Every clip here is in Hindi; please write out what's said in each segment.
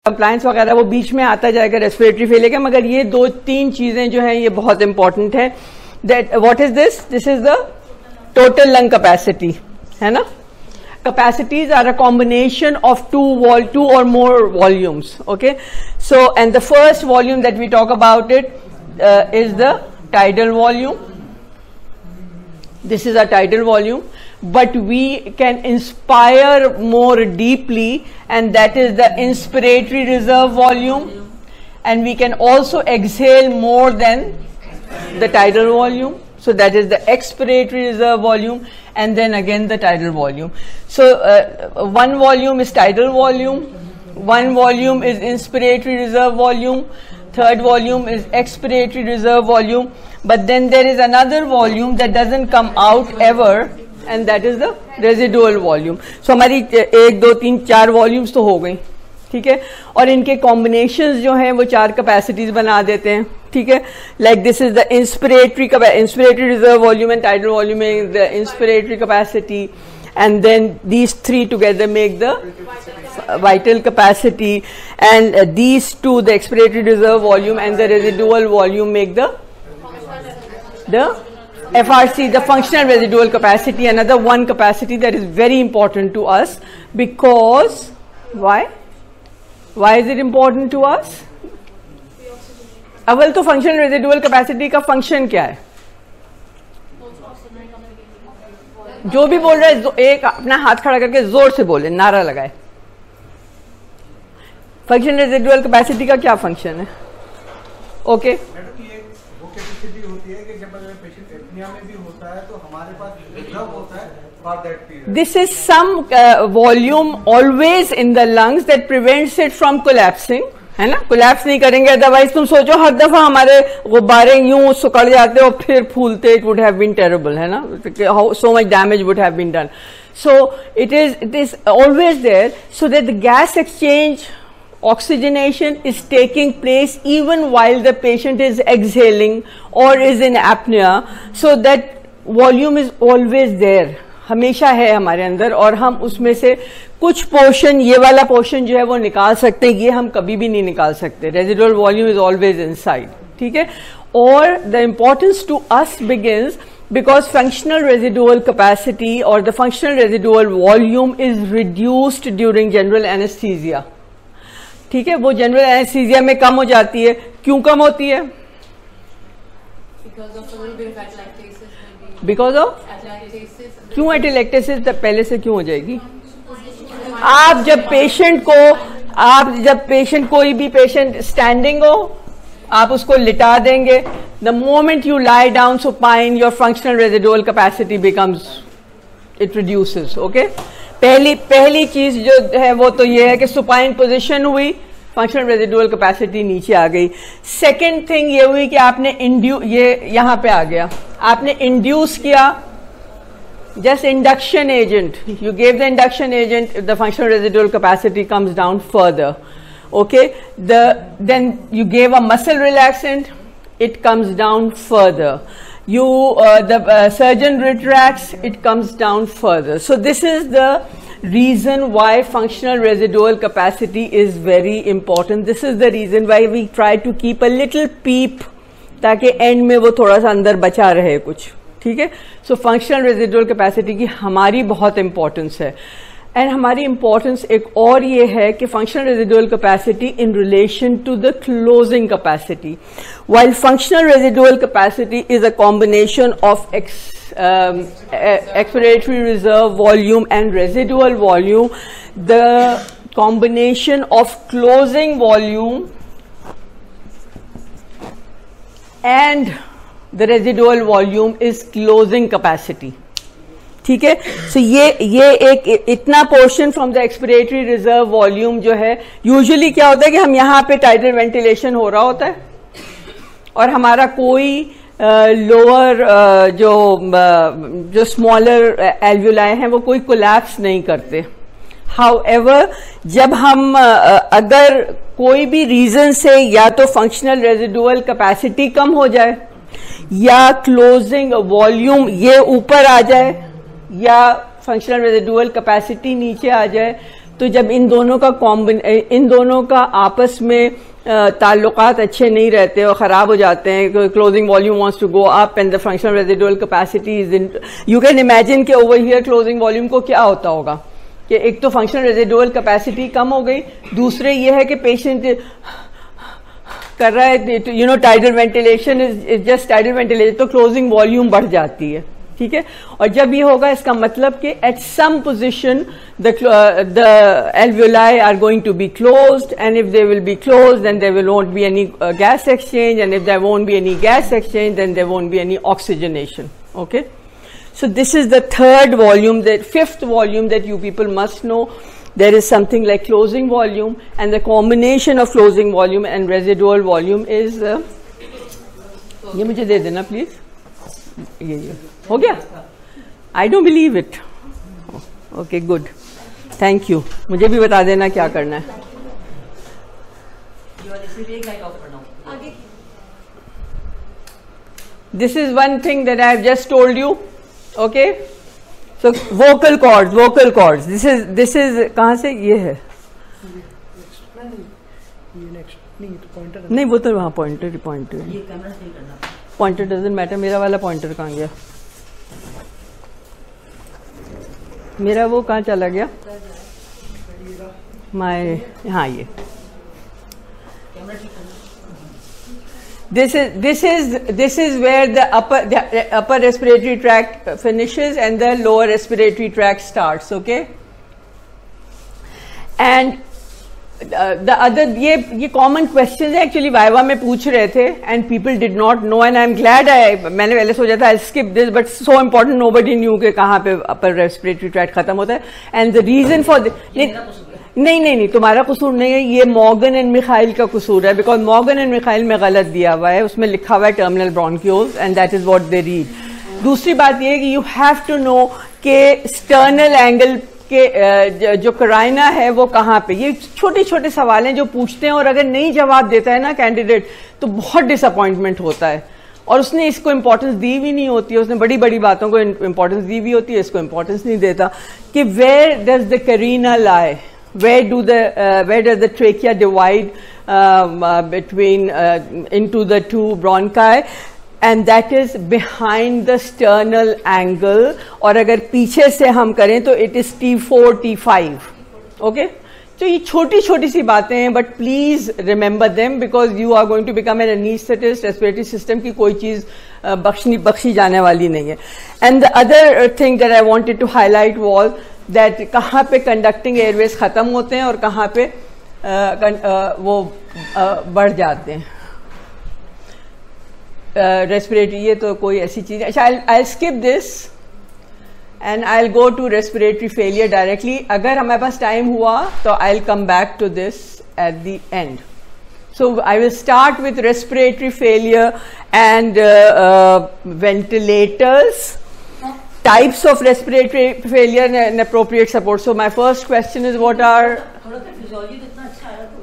कंप्लायंस वगैरह वो बीच में आता जाएगा रेस्पिरेटरी फेलियर का, मगर ये दो तीन चीजें जो हैं ये बहुत इंपॉर्टेंट है. That what is this is the total lung capacity, है ना. Capacities are a combination of two or more volumes. Okay, so and the first volume that we talk about is the tidal volume. This is a tidal volume, but we can inspire more deeply, and that is the inspiratory reserve volume, and we can also exhale more than the tidal volume. So that is the expiratory reserve volume, and then again the tidal volume. So one volume is tidal volume, one volume is inspiratory reserve volume, third volume is expiratory reserve volume, but then there is another volume that doesn't come out ever, and that is the residual volume. So हमारी 1 2 3 4 volumes तो हो गई, ठीक है. और इनके कॉम्बिनेशंस जो हैं वो 4 कैपेसिटीज बना देते हैं, ठीक है. Like this is the inspiratory reserve volume and tidal volume, the inspiratory capacity, and then these 3 together make the vital capacity, and these 2, the expiratory reserve volume and the residual volume, make the FRC, the functional residual capacity, another one capacity that is very important to us. Because why is it important to us? अव्वल तो फंक्शनल रेजिडुअल कैपेसिटी का फंक्शन क्या है? जो भी बोल रहा है एक अपना हाथ खड़ा करके जोर से बोले, नारा लगाए. फंक्शनल रेजिडुअल कैपेसिटी का क्या फंक्शन है? ओके, वो कैपेसिटी होती है कि जब पेशेंट एपनिया में भी होता है तो हमारे पास रिजर्व होता है for that period. This is some volume always in the lungs that prevents it from collapsing, है ना. कोलैप्स नहीं करेंगे, अदरवाइज तुम सोचो हर दफा हमारे गुब्बारे यूं सुकड़ जाते और फिर फूलते, it would have been terrible, है ना. So much damage would have been done. So it is always there, so that the gas exchange, oxygenation is taking place even while the patient is exhaling or is in apnea, so that volume is always there, हमेशा है हमारे अंदर. और हम उसमें से कुछ पोर्शन, ये वाला पोर्शन जो है वो निकाल सकते हैं, ये हम कभी भी नहीं निकाल सकते. Residual volume is always inside, ठीक है. और the importance to us begins because functional residual capacity or the functional residual volume is reduced during general anesthesia, ठीक है. वो जनरल एनेस्थीसिया में कम हो जाती है. क्यों कम होती है? बिकॉज ऑफ क्यों एटेलेक्टेसिस पहले से क्यों हो जाएगी? आप जब पेशेंट कोई भी पेशेंट स्टैंडिंग हो, आप उसको लिटा देंगे. The moment you lie down supine, your functional residual capacity becomes, it reduces. Okay, पहली चीज जो है वो तो ये है कि सुपाइन पोजीशन हुई, फंक्शनल रेजिडुअल कैपेसिटी नीचे आ गई. सेकंड थिंग ये हुई कि आपने ये यहां पे आ गया, आपने इंड्यूस किया, just induction agent, you gave the induction agent, the functional residual capacity comes down further. Okay, then you gave a muscle relaxant, it comes down further. The surgeon retracts, it comes down further. So this is the reason why functional residual capacity is very important. This is the reason why we try to keep a little peep, ताकि end में वो थोड़ा सा अंदर बचा रहे कुछ, ठीक है. सो फंक्शनल रेजिडुअल कैपेसिटी की हमारी बहुत इंपॉर्टेंस है. एंड हमारी इंपॉर्टेंस एक और ये है कि functional residual capacity in relation to the closing capacity. While functional residual capacity is a combination of expiratory reserve volume and residual volume, the combination of closing volume and the residual volume is closing capacity, ठीक है. सो ये एक इतना portion from the expiratory reserve volume जो है, यूजुअली क्या होता है कि हम यहाँ पे टाइडल वेंटिलेशन हो रहा होता है और हमारा कोई लोअर जो स्मॉलर एल्व्यूलाई हैं वो कोई कोलैप्स नहीं करते. हाउएवर जब हम अगर कोई भी रीजन से या तो फंक्शनल रेजिडुअल कैपेसिटी कम हो जाए या क्लोजिंग वॉल्यूम ये ऊपर आ जाए या फंक्शनल रेजिडुअल कैपेसिटी नीचे आ जाए, तो जब इन दोनों का आपस में ताल्लुकात अच्छे नहीं रहते और ख़राब हो जाते हैं, closing volume wants to go up and the functional residual capacity is in, you can imagine कि ओवर हियर क्लोजिंग वॉल्यूम को क्या होता होगा कि एक तो फंक्शनल रेजिडुअल कैपेसिटी कम हो गई, दूसरे ये है कि पेशेंट कर रहा है, you know tidal ventilation is just tidal ventilation, तो क्लोजिंग वॉल्यूम बढ़ जाती है, ठीक है। और जब ये होगा इसका मतलब कि at some position the alveoli are going to be closed, and if they will be closed then there won't be any gas exchange, and if there won't be any gas exchange then there won't be any oxygenation. Okay, so this is the third volume, the fifth volume that you people must know. There is something like closing volume, and the combination of closing volume and residual volume is ये मुझे दे देना प्लीज, ये हो गया, I don't believe it. Okay, good, thank you. मुझे भी बता देना क्या करना है. This is one thing that I have just told you. Okay, so vocal cords. This is कहाँ से ये है? नहीं वो तो वहाँ पॉइंटर डजंट मैटर. मेरा वाला पॉइंटर कहाँ गया? मेरा वो कहाँ चला गया? हाँ ये. This is where the upper respiratory tract finishes and the lower respiratory tract starts. Okay, and the other ये common questions actually वाइवा में पूछ रहे थे, and people did not know, and I'm glad मैंने पहले सोचा था I'll skip this, but so important nobody knew कि कहाँ पे upper respiratory tract खत्म होता है. And the reason for नहीं तुम्हारा कसूर नहीं है, ये मॉर्गन एंड मिखाइल का कसूर है, बिकॉज मॉर्गन एंड मिखाइल में गलत दिया हुआ है, उसमें लिखा हुआ है terminal bronchioles and that is what they read. दूसरी बात ये है कि यू हैव टू नो कि स्टर्नल एंगल के जो कराइना है वो कहाँ पे. ये छोटे छोटे सवाल हैं जो पूछते हैं, और अगर नहीं जवाब देता है ना कैंडिडेट तो बहुत डिसअपॉइंटमेंट होता है, और उसने इसको इंपॉर्टेंस दी भी नहीं होती है, उसने बड़ी बड़ी बातों को इंपॉर्टेंस दी भी होती है, इसको इंपॉर्टेंस नहीं देता. कि where does the carina lie, where does the trachea divide between into the two bronchi, and that is behind the sternal angle, और अगर पीछे से हम करें तो it is T4 T5. Okay, तो ये छोटी छोटी सी बातें हैं, but please remember them because you are going to become an anesthetist. respiratory system की कोई चीज बख्शी जाने वाली नहीं है. And the other thing that I wanted to highlight was that कहाँ पे कंडक्टिंग एयरवेज खत्म होते हैं और कहाँ पे वो बढ़ जाते हैं. रेस्पिरेटरी ये तो कोई ऐसी चीज है. अच्छा, I'll skip this and I'll go to respiratory failure directly. अगर हमारे पास टाइम हुआ तो I'll come back to this at the end. So I will start with respiratory failure and ventilators, types of respiratory failure and appropriate support. So my first question is what are,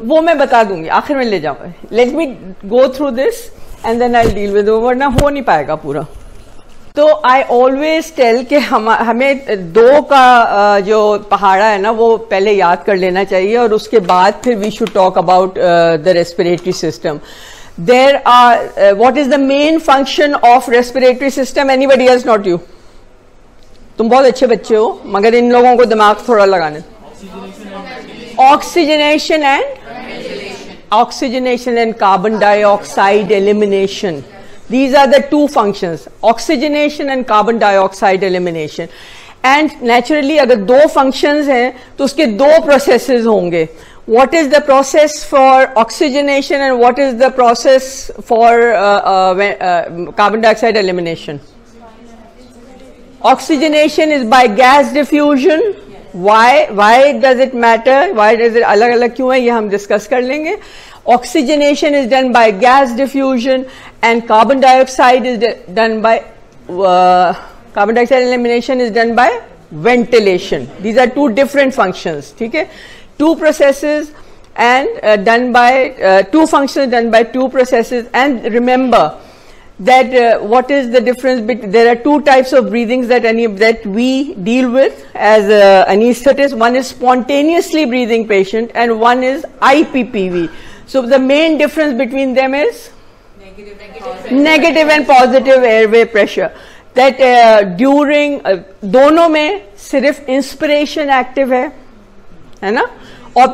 वो मैं बता दूंगी, आखिर में ले जाऊंगा. Let me go through this and then I'll deal with it, वरना हो नहीं पाएगा पूरा. तो I always tell कि हमें दो का जो पहाड़ा है ना वो पहले याद कर लेना चाहिए, और उसके बाद फिर we should talk about the respiratory system. There are what is the main function of respiratory system? Anybody else? Not you. तुम बहुत अच्छे बच्चे हो, मगर इन लोगों को दिमाग थोड़ा लगाने. Oxygenation and carbon dioxide elimination. These are the two functions, oxygenation and carbon dioxide elimination. And naturally अगर दो functions हैं तो उसके दो processes होंगे. What is the process for oxygenation and what is the process for carbon dioxide elimination? Oxygenation is by gas diffusion. Why does it matter? Why does it अलग अलग क्यों है, ये हम डिस्कस कर लेंगे. Oxygenation is done by gas diffusion and carbon dioxide is done by carbon dioxide elimination is done by ventilation. These are two different functions. ठीक है, two processes and done by two functions done by two processes. And remember that what is the difference there are two types of breathings that we deal with as anesthetists. One is spontaneously breathing patient and one is IPPV. So the main difference between them is negative and positive airway pressure. That during दोनों में सिर्फ इंस्पिरेशन एक्टिव है ना, और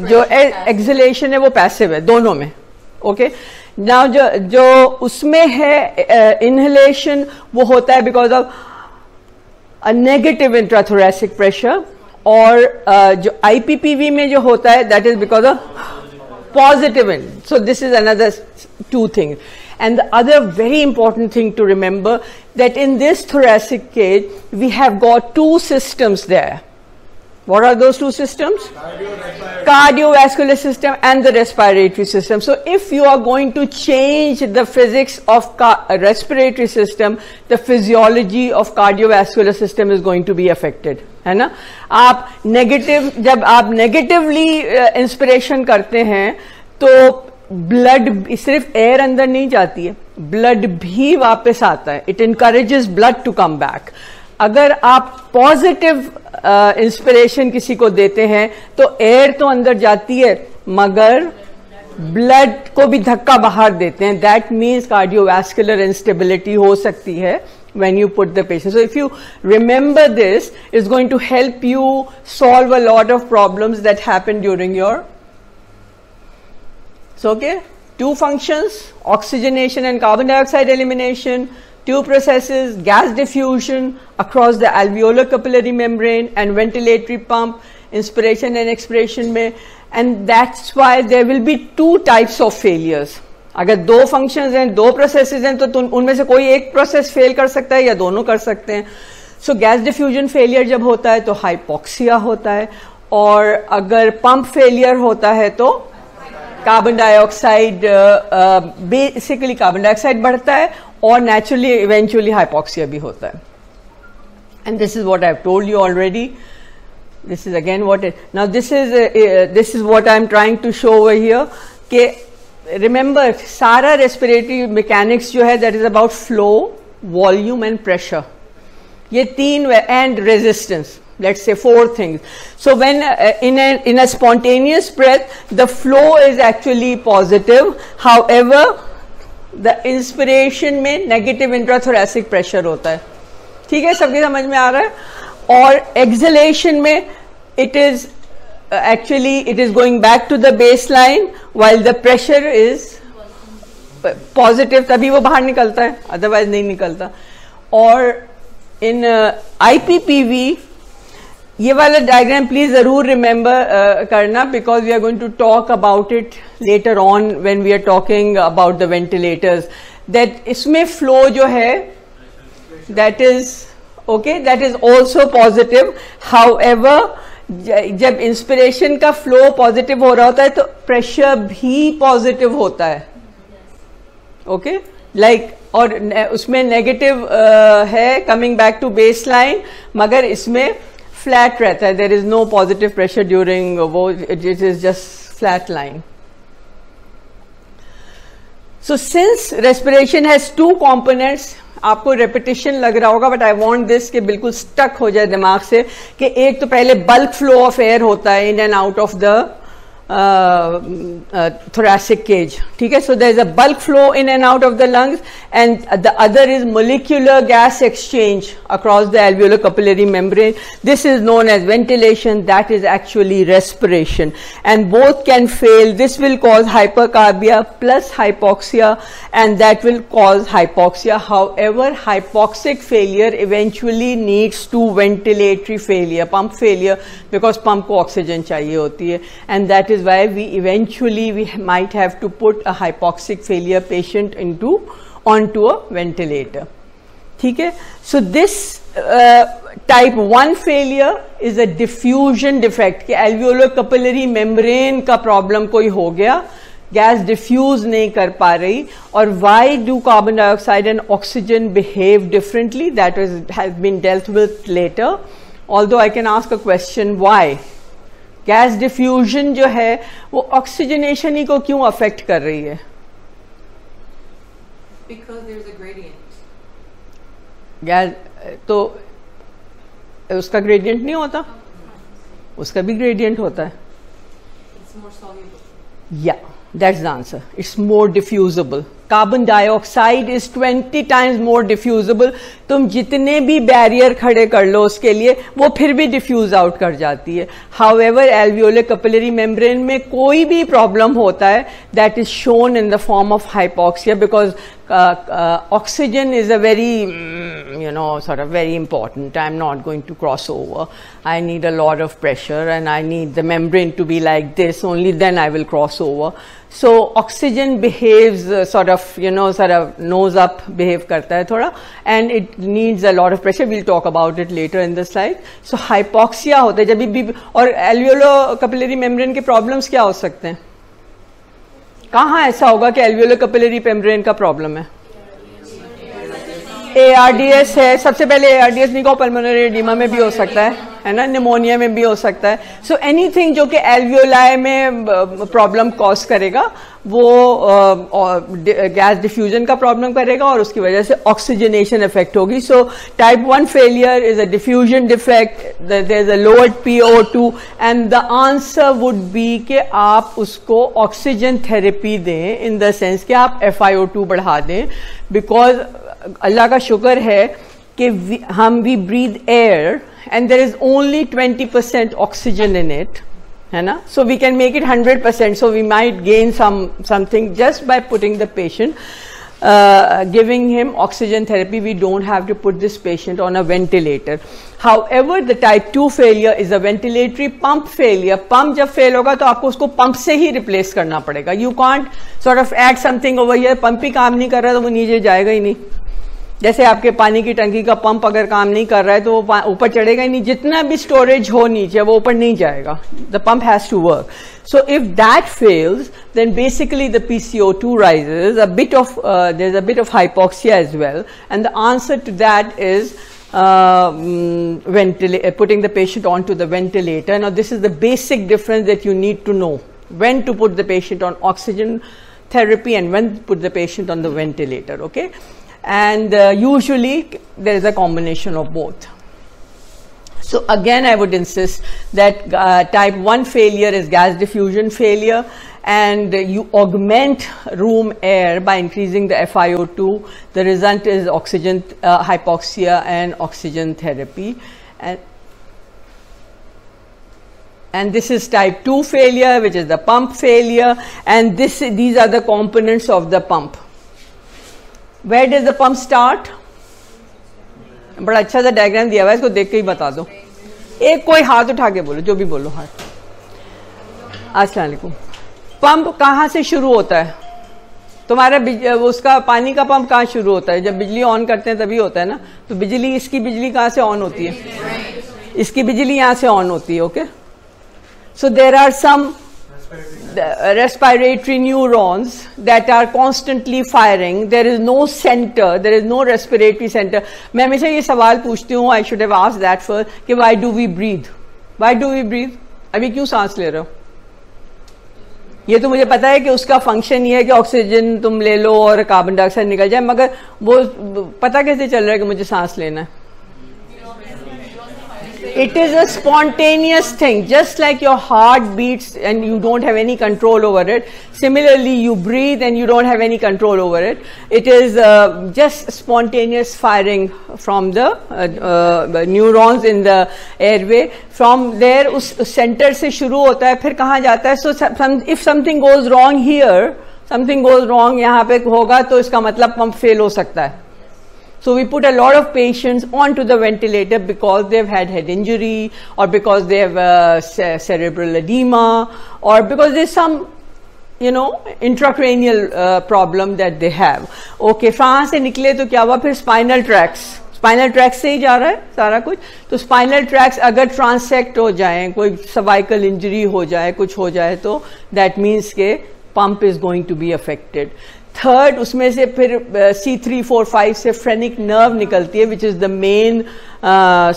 जो एक्सलेशन है वो पैसिव है दोनों में. ओके, नाउ जो उसमें है इनहेलेशन वो होता है because of a negative intrathoracic pressure, और जो आईपीपीवी में जो होता है that is because of positive in. So this is another two things. And the other very important thing to remember that in this thoracic cage we have got two systems there. What are those two systems? Cardiovascular system and the respiratory system. So if you are going to change the physics of respiratory system, the physiology of cardiovascular system is going to be affected. है ना. आप नेगेटिव, जब आप नेगेटिवली इंस्पिरेशन करते हैं तो ब्लड, सिर्फ एयर अंदर नहीं जाती है, ब्लड भी वापस आता है. It encourages blood to come back. अगर आप पॉजिटिव इंस्पिरेशन किसी को देते हैं तो एयर तो अंदर जाती है मगर ब्लड को भी धक्का बाहर देते हैं. दैट मीन्स कार्डियोवैस्कुलर इंस्टेबिलिटी हो सकती है when you put the patient. So if you remember this, it's going to help you solve a lot of problems that happen during your. So okay, two functions, oxygenation and carbon dioxide elimination, two processes, gas diffusion across the alveolar capillary membrane and ventilatory pump, inspiration and expiration में, and that's why there will be two types of failures. अगर दो फंक्शंस हैं, दो प्रोसेसेस हैं, तो उनमें से कोई एक प्रोसेस फेल कर सकता है या दोनों कर सकते हैं. सो गैस डिफ्यूजन फेलियर जब होता है तो हाइपोक्सिया होता है, और अगर पंप फेलियर होता है तो carbon dioxide, basically carbon dioxide बढ़ता है और नेचुरली इवेंचुअली हाइपोक्सिया भी होता है. And this is what I have told you already. This is again what is now this is what I am trying to show over here के रिमेंबर सारा रेस्पिरेटरी मैकेनिक्स जो है that is about flow, volume and pressure. ये तीन and resistance, let's say four things. So when in a spontaneous breath the flow is actually positive, however the inspiration में negative intrathoracic pressure होता है. ठीक है, सबकी समझ में आ रहा है. और exhalation में it is actually it is going back to the baseline while the pressure is positive, तभी वो बाहर निकलता है, otherwise नहीं निकलता. और in IPPV ये वाला डायग्राम प्लीज जरूर रिमेंबर करना, because we are going to talk about it later on when we are talking about the ventilators. That इसमें फ्लो जो है that is okay, that is also positive. However जब इंस्पिरेशन का फ्लो पॉजिटिव हो रहा होता है तो प्रेशर भी पॉजिटिव होता है. ओके लाइक और उसमें नेगेटिव है coming back to base line, मगर इसमें फ्लैट रहता है. There is no positive pressure during वो, it is just flat line. So since respiration has two components, आपको रेपिटेशन लग रहा होगा बट आई वांट दिस कि बिल्कुल स्टक हो जाए दिमाग से कि एक तो पहले बल्क फ्लो ऑफ एयर होता है in and out of the thoracic cage. ठीक है, so there is a bulk flow in and out of the lungs, and the other is molecular gas exchange across the alveolar capillary membrane. This is known as ventilation. That is actually respiration, and both can fail. This will cause hypercarbia plus hypoxia, and that will cause hypoxia. However, hypoxic failure eventually leads to ventilatory failure, pump failure, because pump को oxygen चाहिए होती है, and that is why we might have to put a hypoxic failure patient onto a ventilator. ठीक है, so this type 1 failure is a diffusion defect कि alveolar capillary membrane का problem कोई हो गया, गैस डिफ्यूज नहीं कर पा रही. और why do carbon dioxide and oxygen behave differently? That has been dealt with later. Although I can ask a question, why? Gas diffusion जो है वो ऑक्सीजनेशन ही को क्यों अफेक्ट कर रही है? because there's a gradient. Gas तो उसका ग्रेडियंट नहीं होता, उसका भी ग्रेडियंट होता है. It's more soluble. Yeah, that's the answer. It's more diffusible. Carbon dioxide is 20 times more diffusible. तुम जितने भी बैरियर खड़े कर लो उसके लिए, वो फिर भी डिफ्यूज आउट कर जाती है. However, alveolar capillary membrane में कोई भी प्रॉब्लम होता है, that is shown in the form of hypoxia, because oxygen is a very, sort of very important. I'm not going to cross over. I need a lot of pressure and I need the membrane to be like this, only then I will cross over. So oxygen behaves sort of nose up behave karta hai thoda, and it needs a lot of pressure. We'll talk about it later in the slide. So hypoxia होता है जब भी, और alveolar capillary membrane के problems क्या हो सकते हैं? कहाँ ऐसा होगा कि alveolar capillary membrane का problem है? ARDS है, सबसे पहले ARDS निकोपल्मोनरी एडिमा में भी हो सकता है ना, निमोनिया में भी हो सकता है. सो एनीथिंग जो कि एल्वियोलाई में प्रॉब्लम कॉज करेगा वो गैस डिफ्यूजन का प्रॉब्लम करेगा और उसकी वजह से ऑक्सीजनेशन इफेक्ट होगी. So type 1 failure is a diffusion defect, there is a lowered PO2 and the answer would be कि आप उसको ऑक्सीजन थेरेपी दें, इन द सेंस कि आप FiO2 बढ़ा दें, बिकॉज अल्लाह का शुक्र है कि we breathe air and there is only 20% oxygen in it, है ना? So we can make it 100%. So we might gain something just by putting the patient, giving him oxygen therapy. We don't have to put this patient on a ventilator. However, the type 2 failure is a ventilatory pump failure. Pump जब fail होगा तो आपको उसको pump से ही replace करना पड़ेगा. You can't sort of add something over here. Pump ही काम नहीं कर रहा तो वो नीचे जाएगा ही नहीं. जैसे आपके पानी की टंकी का पंप अगर काम नहीं कर रहा है तो वो ऊपर चढ़ेगा ही नहीं, जितना भी स्टोरेज हो नीचे वो ऊपर नहीं जाएगा. The pump has to work. So if that fails then basically the PCO2 rises, there's a bit of hypoxia as well, and the answer to that is putting the patient onto the ventilator. Now this is the basic difference that you need to know, when to put the patient on oxygen therapy and when to put the patient on the ventilator. Okay. And usually there is a combination of both. So again I would insist that type 1 failure is gas diffusion failure, and you augment room air by increasing the FiO2. The result is oxygen hypoxia and oxygen therapy, and this is type 2 failure, which is the pump failure, and these are the components of the pump. Where does the pump start? बड़ा अच्छा सा डायग्राम दिया हुआ है, इसको देख के ही बता दो. एक कोई हाथ उठा के बोलो, जो भी बोलो. हाथ. अस्सलाम वालेकुम. पंप कहाँ से शुरू होता है? तुम्हारा उसका पानी का पंप कहाँ शुरू होता है? जब बिजली ऑन करते हैं तभी होता है ना. तो बिजली, इसकी बिजली कहाँ से ऑन होती है? इसकी बिजली यहाँ से ऑन होती है. Okay. So there are some respiratory neurons that are constantly firing. There is no center, there is no respiratory center. मैं हमेशा ये सवाल पूछती हूँ, I should have asked that first, कि why do we breathe? Why do we breathe? अभी क्यों सांस ले रहे हो? ये तो मुझे पता है कि उसका फंक्शन ये है कि ऑक्सीजन तुम ले लो और कार्बन डाइऑक्साइड निकल जाए, मगर वो पता कैसे चल रहा है कि मुझे सांस लेना है? It is a spontaneous thing, just like your heart beats and you don't have any control over it. Similarly, you breathe and you don't have any control over it. It is just spontaneous firing from the neurons in the airway. From there, उस center से शुरू होता है, फिर कहाँ जाता है? So if something goes wrong here, something goes wrong यहाँ पे होगा, तो इसका मतलब पंप फेल हो सकता है. So we put a lot of patients onto the ventilator because they've had head injury, or because they have cerebral edema, or because there's some, intracranial problem that they have. Okay, वहाँ से निकले तो क्या हुआ? फिर spinal tracks से ही जा रहा है सारा कुछ. तो spinal tracks अगर ट्रांसेक्ट हो जाए, कोई cervical injury हो जाए, कुछ हो जाए, तो that means के pump is going to be affected. Third, उसमें से फिर C3, 4, 5 से phrenic nerve निकलती है, which is the main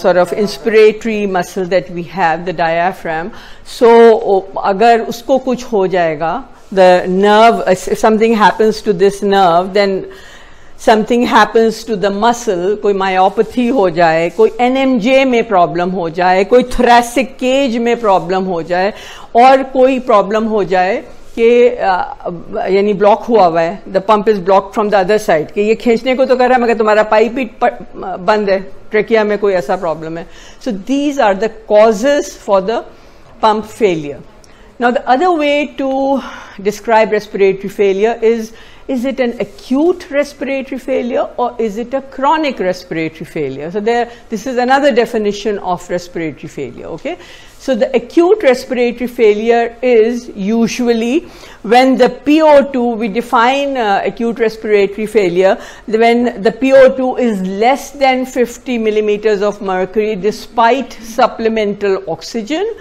sort of inspiratory muscle that we have, the diaphragm. So अगर उसको कुछ हो जाएगा, the nerve, if something happens to this nerve, then something happens to the muscle, कोई मायोपैथी हो जाए, कोई NMJ में प्रॉब्लम हो जाए, कोई थोरैसिक केज में प्रॉब्लम हो जाए, और कोई प्रॉब्लम हो जाए कि यानी ब्लॉक हुआ है, the pump is block from the other side, कि ये खींचने को तो कर रहा है मगर तुम्हारा पाइप ही बंद है, ट्रेकिया में कोई ऐसा प्रॉब्लम है. So these are the causes for the pump failure. Now the other way to describe respiratory failure is it an acute respiratory failure or is it a chronic respiratory failure? So this is another definition of respiratory failure, okay? So the acute respiratory failure is usually when the PO2, we define acute respiratory failure, when the PO2 is less than 50 millimeters of mercury despite supplemental oxygen,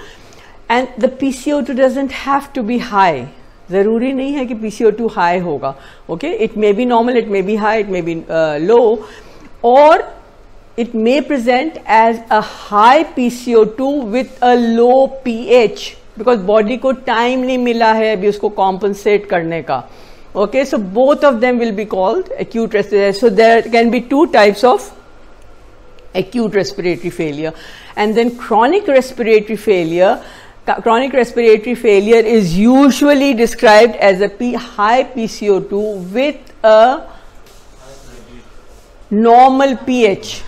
and the PCO2 doesn't have to be high. ज़रूरी नहीं है कि PCO2 high होगा, okay? It may be normal, it may be high, it may be low, or it may present as a high PCO2 with a low pH, because body को time नहीं मिला है अभी उसको compensate करने का, okay? So both of them will be called acute respiratory. So there can be two types of acute respiratory failure, and then chronic respiratory failure. Chronic respiratory failure is usually described as a high PCO2 with a normal pH.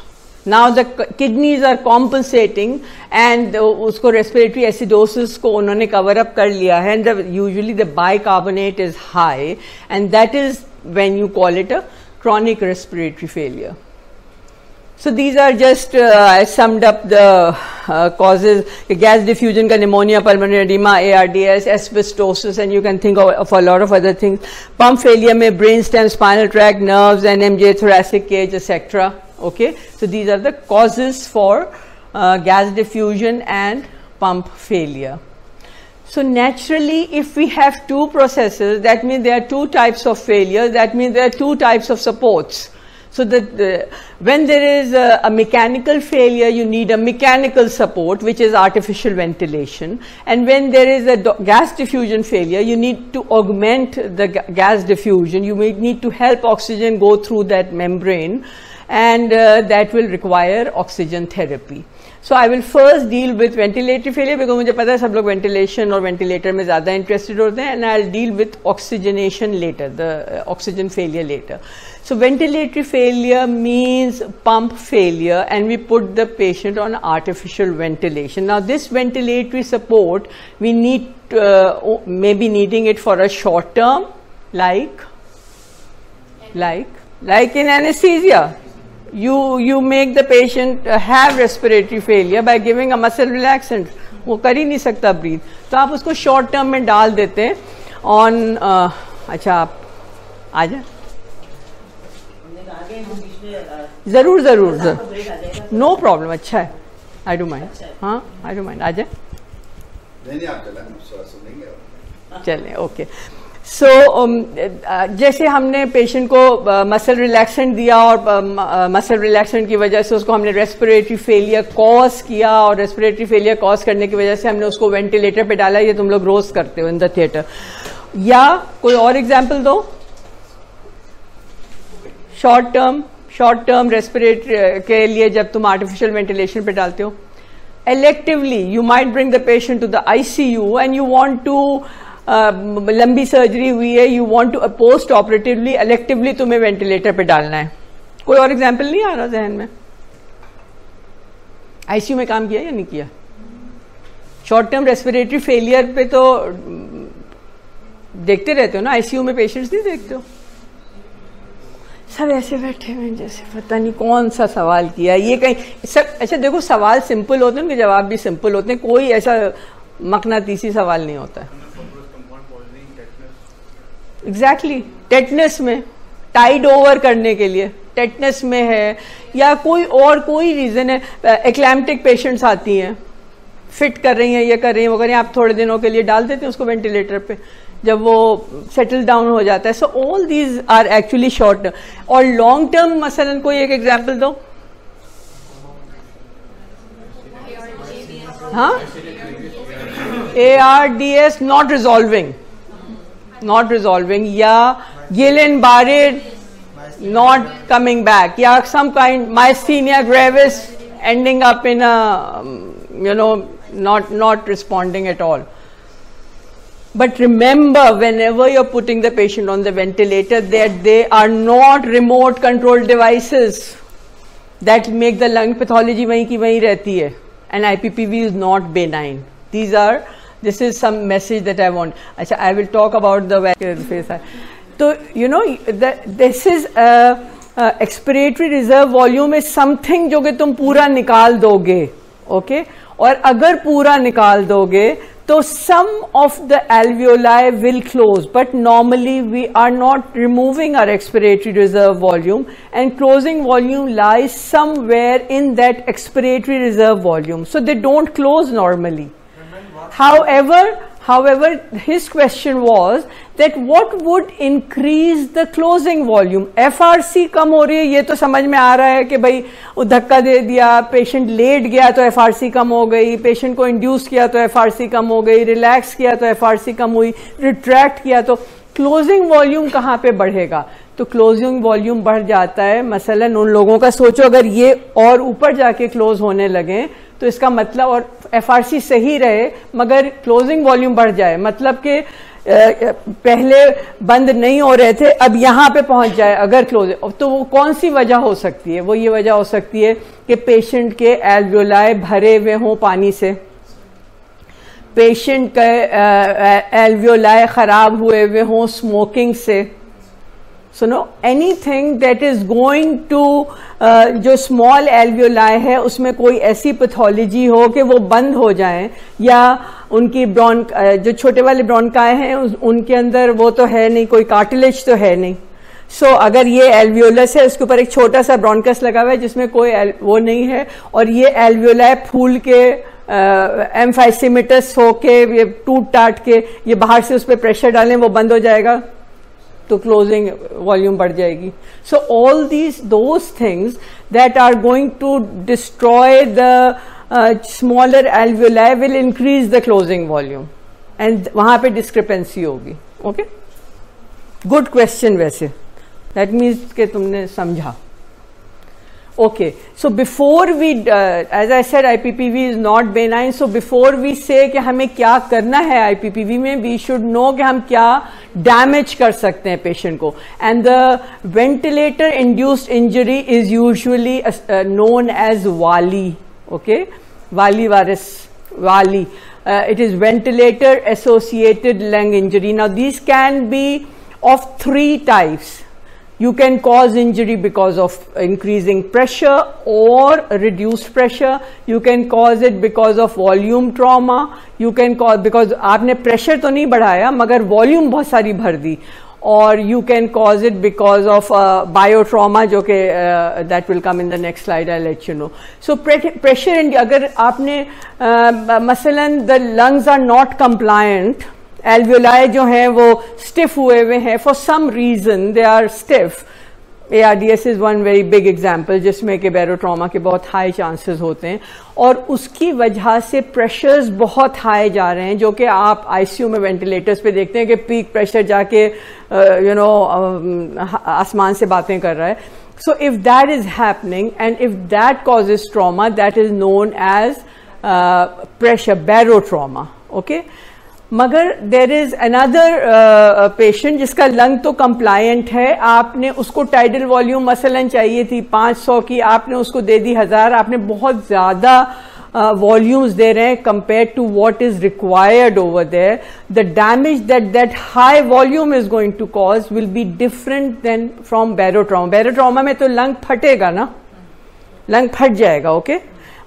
Now the kidneys are compensating and usko respiratory acidosis ko unhone cover up kar liya hai, and usually the bicarbonate is high, and that is when you call it a chronic respiratory failure. So these are just I summed up the causes: gas diffusion का pneumonia, pulmonary edema, ARDS, asbestosis, and you can think of a lot of other things. Pump failure में brainstem, spinal tract, nerves, NMJ, thoracic cage, etc. Okay, so these are the causes for gas diffusion and pump failure. So naturally, if we have two processes, that means there are two types of failures. That means there are two types of supports. So that when there is a mechanical failure, you need a mechanical support, which is artificial ventilation. And when there is a gas diffusion failure, you need to augment the gas diffusion. You may need to help oxygen go through that membrane, and that will require oxygen therapy. So I will first deal with ventilatory failure, because मुझे पता है सब लोग ventilation और ventilator में ज़्यादा interested होते हैं, and I'll deal with oxygenation later, the oxygen failure later. So ventilatory failure means pump failure, and we put the patient on artificial ventilation. Now this ventilatory support, we need maybe needing it for a short term, like in anesthesia. You make the patient have respiratory failure by giving a muscle relaxant. वो कर ही नहीं सकता breathe, तो आप उसको short term में डाल देते हैं on अच्छा आप आ जाए, जरूर no problem, अच्छा है, I don't mind, हाँ I don't mind, आ जाए, चलें ओके. सो जैसे हमने पेशेंट को मसल रिलैक्सेंट दिया और मसल रिलैक्सेंट की वजह से उसको हमने रेस्पिरेटरी फेलियर कॉज किया, और रेस्पिरेटरी फेलियर कॉज करने की वजह से हमने उसको वेंटिलेटर पे डाला, ये तुम लोग रोज करते हो इन द थिएटर. या कोई और एग्जांपल दो, शॉर्ट टर्म रेस्पिरेटरी के लिए जब तुम आर्टिफिशियल वेंटिलेशन पे डालते हो, electively you might bring the patient to the ICU and you want to लंबी सर्जरी हुई है, you want to post operatively electively तुम्हें वेंटिलेटर पे डालना है. कोई और एग्जांपल नहीं आ रहा जहन में? आईसीयू में काम किया या नहीं किया? शॉर्ट टर्म रेस्पिरेटरी फेलियर पे तो देखते रहते हो ना, आईसीयू में पेशेंट्स नहीं देखते हो? सब ऐसे बैठे हुए जैसे पता नहीं कौन सा सवाल किया, ये कहीं सब. अच्छा देखो, सवाल सिंपल होते हैं, उनके जवाब भी सिंपल होते हैं, कोई ऐसा मकनातीसी सवाल नहीं होता है. एग्जैक्टली टेटनस में टाइड ओवर करने के लिए, टेटनस में है या कोई रीजन है, एक्लैम्प्टिक पेशेंट्स आती हैं, फिट कर रही हैं, ये कर रही हैं, वो कर रही हैं, आप थोड़े दिनों के लिए डाल देते हैं उसको वेंटिलेटर पे, जब वो सेटल डाउन हो जाता है. So all these are actually short term. और लॉन्ग टर्म मसलन कोई एक एग्जाम्पल दो. हाँ, ARDS नॉट रिजॉल्विंग या Guillain Barre not coming back, yeah, some kind myasthenia gravis ending up in a not responding at all. But remember, whenever you're putting the patient on the ventilator, that they are not remote control devices that make the lung pathology वहीं की वहीं रहती है, and IPPV is not benign. This is some message that I want. अच्छा, I will talk about the face. So this is expiratory reserve volume is something जो कि तुम पूरा निकाल दोगे, okay? और अगर पूरा निकाल दोगे तो some of the alveoli will close, but normally we are not removing our expiratory reserve volume, and closing volume lies somewhere in that expiratory reserve volume, so they don't close normally. However, his question was that what would increase the closing volume? FRC कम हो रही है, ये तो समझ में आ रहा है कि भाई धक्का दे दिया, पेशेंट लेट गया तो FRC कम हो गई, पेशेंट को इंड्यूस किया तो FRC कम हो गई, रिलैक्स किया तो FRC कम हुई, रिट्रैक्ट किया तो क्लोजिंग वॉल्यूम कहाँ पे बढ़ेगा? तो क्लोजिंग वॉल्यूम बढ़ जाता है मसलन उन लोगों का, सोचो अगर ये और ऊपर जाके क्लोज होने लगे तो इसका मतलब, और FRC सही रहे मगर क्लोजिंग वॉल्यूम बढ़ जाए, मतलब कि पहले बंद नहीं हो रहे थे अब यहां पे पहुंच जाए अगर क्लोज, तो वो कौन सी वजह हो सकती है? वो ये वजह हो सकती है कि पेशेंट के एल्वियोलाई भरे हुए हों पानी से, पेशेंट के एल्वियोलाई खराब हुए हों स्मोकिंग से, सुनो, anything that is going to, जो स्मॉल एल्वियोलाई है उसमें कोई ऐसी पैथोलॉजी हो कि वो बंद हो जाएं, या उनकी जो छोटे वाले ब्रोंकाई हैं उनके अंदर वो तो है नहीं, कोई कार्टिलेज तो है नहीं, सो अगर ये एल्वियोलस है उसके ऊपर एक छोटा सा ब्रोंकस लगा हुआ है जिसमें कोई वो नहीं है, और ये एल्वियोलाई फूल के एम्फाइसीमिटस होके ये टूट टाट के ये बाहर से उस पर प्रेशर डालें वो बंद हो जाएगा तो क्लोजिंग वॉल्यूम बढ़ जाएगी. So all those things that are going to destroy the smaller alveoli will increase the closing volume, and वहां पे डिस्क्रिपेंसी होगी. ओके, गुड क्वेश्चन वैसे, दैट मीन्स कि तुमने समझा. Okay, so before we, as I said, IPPV is not benign. So before we say कि हमें क्या करना है IPPV में, we should know कि हम क्या damage कर सकते हैं patient को. And the ventilator-induced injury is usually known as VALI. Okay, VALI virus, VALI. It is ventilator-associated lung injury. Now these can be of 3 types. You can cause injury because of increasing pressure or reduced pressure. You can cause it because of volume trauma. You can cause because आपने pressure तो नहीं बढ़ाया मगर volume बहुत सारी भर दी. Or you can cause it because of biotrauma, जो कि that will come in the next slide. I'll let you know. So pressure, अगर आपने मसलन the lungs are not compliant, alveoli जो हैं वो स्टिफ हुए हैं, for some reason they are stiff. ARDS is one very big example जिसमें कि बैरोट्रामा के बहुत हाई चांसेस होते हैं, और उसकी वजह से प्रेशर्स बहुत हाई जा रहे हैं, जो कि आप ICU में वेंटिलेटर्स पे देखते हैं कि पीक प्रेशर जाके आसमान से बातें कर रहा है. So if that is happening and if that causes trauma, that is known as pressure barotrauma. Okay, मगर देर इज अनदर पेशेंट जिसका लंग तो कंप्लायंट है, आपने उसको टाइडल वॉल्यूम मसलन चाहिए थी 500 की, आपने उसको दे दी 1000, आपने बहुत ज्यादा वॉल्यूम्स दे रहे हैं compare to what is required over there. The damage that high volume is going to cause will be different than from barotrauma. Barotrauma में तो लंग फटेगा ना, लंग फट जाएगा. ओके,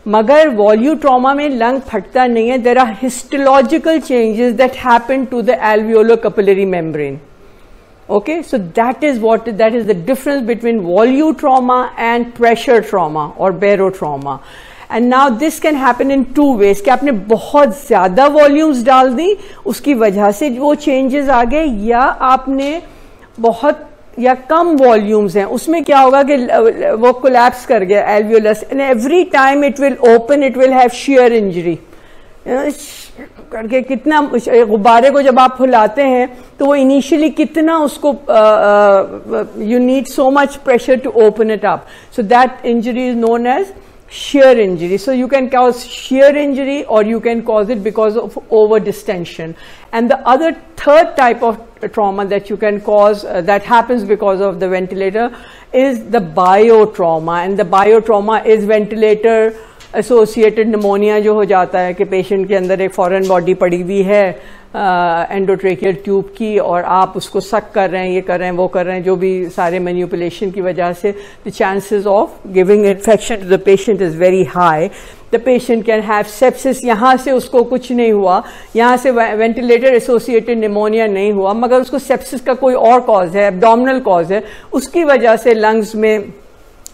मगर वॉल्यूम ट्रॉमा में लंग फटता नहीं है. There are histological changes that happen to the alveolo capillary membrane. Okay, so that is the difference between volume trauma and pressure trauma or barotrauma. And now this can happen in 2 ways कि आपने बहुत ज्यादा वॉल्यूम्स डाल दी उसकी वजह से वो चेंजेस आ गए, या आपने बहुत या कम वॉल्यूम्स हैं उसमें क्या होगा कि वो कोलैप्स कर गया alveolus, and every time it will open, it will have shear injury, करके कितना गुब्बारे को जब आप फुलाते हैं तो वो इनिशियली कितना उसको you need so much pressure to open it up, so that injury is known as shear injury. So you can cause shear injury or you can cause it because of over distension. And the other third type of trauma that you can cause that happens because of the ventilator is the biotrauma. And the biotrauma is ventilator associated pneumonia जो हो जाता है कि पेशेंट के अंदर एक फॉरेन बॉडी पड़ी हुई है एंडोट्रेकियल ट्यूब की और आप उसको सक कर रहे हैं, ये कर रहे हैं, वो कर रहे हैं, जो भी सारे मैनिपुलेशन की वजह से the chances of giving infection to the patient is very high. The patient can have sepsis, यहाँ से उसको कुछ नहीं हुआ, यहाँ से वेंटिलेटर एसोसिएटेड निमोनिया नहीं हुआ, मगर उसको सेप्सिस का कोई और कॉज है, एब्डोमिनल कॉज है, उसकी वजह से लंग्स में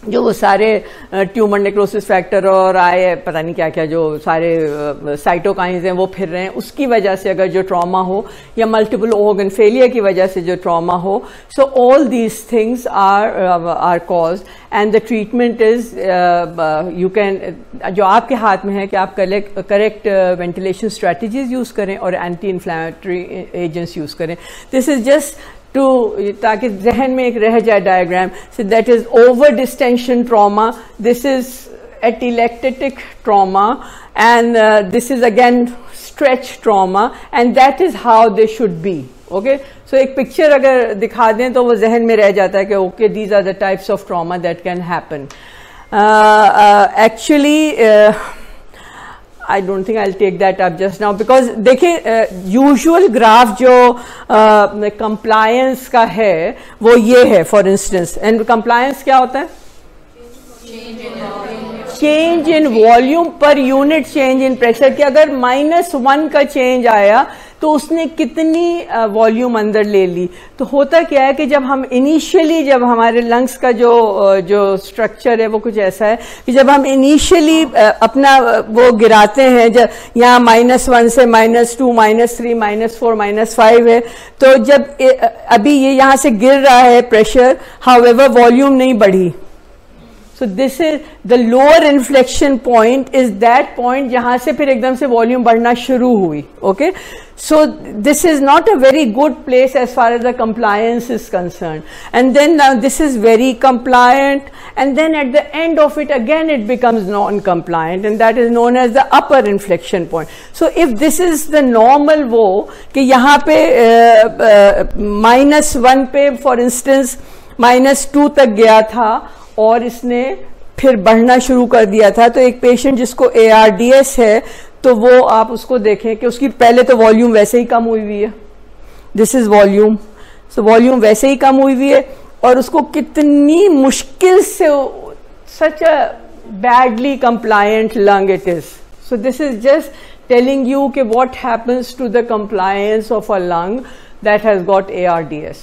जो वो सारे ट्यूमर नेक्रोसिस फैक्टर और आए पता नहीं क्या क्या जो सारे साइटोकाइंस हैं वो फिर रहे हैं, उसकी वजह से अगर जो ट्रॉमा हो या मल्टीपल ऑर्गन फेलियर की वजह से जो ट्रॉमा हो, so all these things are cause and the treatment is you can, जो आपके हाथ में है कि आप करेक्ट वेंटिलेशन स्ट्रैटेजीज यूज करें और एंटी इन्फ्लेमेटरी एजेंट्स यूज करें. दिस इज जस्ट टू, ताकि जहन में एक रह जाए diagram. So that is over distension trauma, this is atelectatic trauma, and this is again stretch trauma, and that is how they should be. Okay, so एक पिक्चर अगर दिखा दें तो वो जहन में रह जाता है कि okay, these are the types of trauma that can happen. Actually I don't think I'll take that up just now because देखिए यूजुअल ग्राफ जो कंप्लायंस का है वो ये है फॉर इंस्टेंस. एंड कंप्लायंस क्या होता है? Change in volume per unit change in pressure. कि अगर -1 का चेंज आया तो उसने कितनी वॉल्यूम अंदर ले ली. तो होता क्या है कि जब हम इनिशियली, जब हमारे लंग्स का जो स्ट्रक्चर है वो कुछ ऐसा है कि जब हम इनिशियली अपना वो गिराते हैं, जब यहाँ -1 से -2, -3, -4, -5 है, तो जब अभी ये यहाँ से गिर रहा है प्रेशर, हाउएवर वॉल्यूम नहीं बढ़ी. So this is the lower inflection point, is that point जहां से फिर एकदम से वॉल्यूम बढ़ना शुरू हुई. Okay, so this is not a very good place as far as the compliance is concerned. And then now this is very compliant, and then at the end of it again it becomes non-compliant, and that is known as the upper inflection point. So if this is the normal वो कि यहाँ पे -1 पे for instance -2 तक गया था और इसने फिर बढ़ना शुरू कर दिया था, तो एक पेशेंट जिसको ARDS है तो वो आप उसको देखें कि उसकी पहले तो वॉल्यूम वैसे ही कम हुई हुई है. This is volume. So volume वैसे ही कम हुई हुई है और उसको कितनी मुश्किल से, such a badly compliant lung it is. So this is just telling you कि what happens to the compliance of a lung that has got ARDS.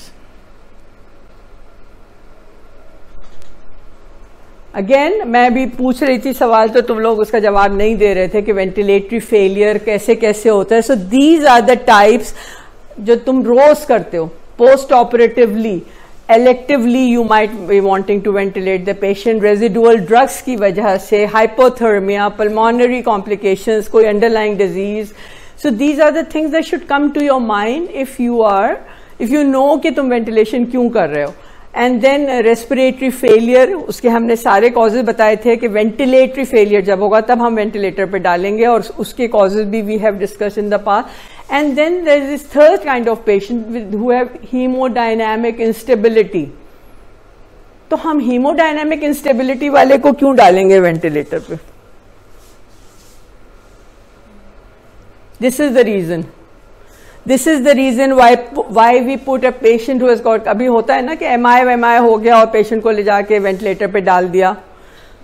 Again मैं भी पूछ रही थी सवाल तो तुम लोग उसका जवाब नहीं दे रहे थे कि वेंटिलेटरी फेलियर कैसे कैसे होता है. So these are the types जो तुम रोज करते हो. Post operatively, electively you might be wanting to ventilate the patient, residual drugs की वजह से, hypothermia, pulmonary complications, कोई underlying disease. So these are the things that should come to your mind if you know कि तुम ventilation क्यों कर रहे हो. एंड देन रेस्पिरेटरी फेलियर, उसके हमने सारे कॉजेज बताए थे कि वेंटिलेटरी फेलियर जब होगा तब हम वेंटिलेटर पे डालेंगे, और उसके कॉजेज भी we have discuss in the past. And then there is this third kind of patient who have haemodynamic instability. तो हम हीमोडायनामिक इंस्टेबिलिटी वाले को क्यों डालेंगे वेंटिलेटर पे? This is the reason. This is the reason why we put a patient who has got, अभी होता है ना कि MI हो गया और पेशेंट को ले जाके वेंटिलेटर पे डाल दिया,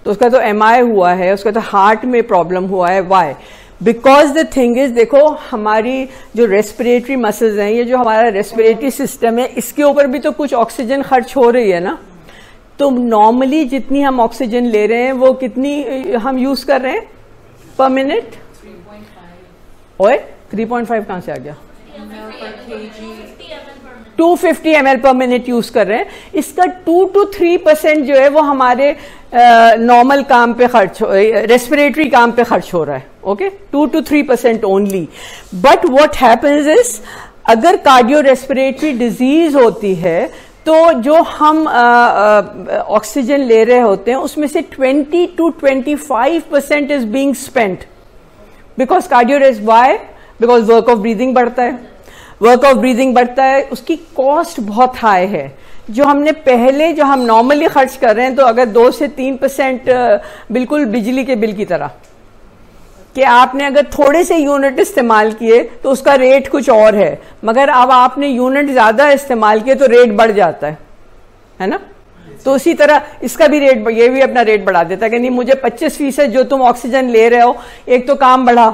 तो उसका तो MI हुआ है, उसका तो हार्ट में प्रॉब्लम हुआ है. Why? Because the thing is, देखो हमारी जो रेस्पिरेटरी मसल्स हैं, ये जो हमारा रेस्पिरेटरी सिस्टम है, इसके ऊपर भी तो कुछ ऑक्सीजन खर्च हो रही है ना. तो नॉर्मली जितनी हम ऑक्सीजन ले रहे हैं वो कितनी हम यूज कर रहे हैं पर मिनट? 3.5. ओए 3.5 कहाँ से आ गया? 250 ml पर मिनट यूज कर रहे हैं, इसका 2 to 3% जो है वो हमारे नॉर्मल काम पे खर्च, रेस्पिरेटरी काम पे खर्च हो रहा है. Okay, 2 to 3% only. But what happens is, अगर कार्डियो रेस्पिरेटरी डिजीज होती है तो जो हम ऑक्सीजन ले रहे होते हैं उसमें से 20 to 25% is being spent because cardio rest. Why? Because work of breathing बढ़ता है. वर्क ऑफ ब्रीदिंग बढ़ता है, उसकी कॉस्ट बहुत हाई है. जो हमने पहले, जो हम नॉर्मली खर्च कर रहे हैं, तो अगर 2 से 3% बिल्कुल बिजली के बिल की तरह, कि आपने अगर थोड़े से यूनिट इस्तेमाल किए तो उसका रेट कुछ और है, मगर अब आपने यूनिट ज्यादा इस्तेमाल किए तो रेट बढ़ जाता है ना. तो उसी तरह इसका भी रेट, ये भी अपना रेट बढ़ा देता है कि नहीं मुझे 25% जो तुम ऑक्सीजन ले रहे हो, एक तो काम बढ़ा,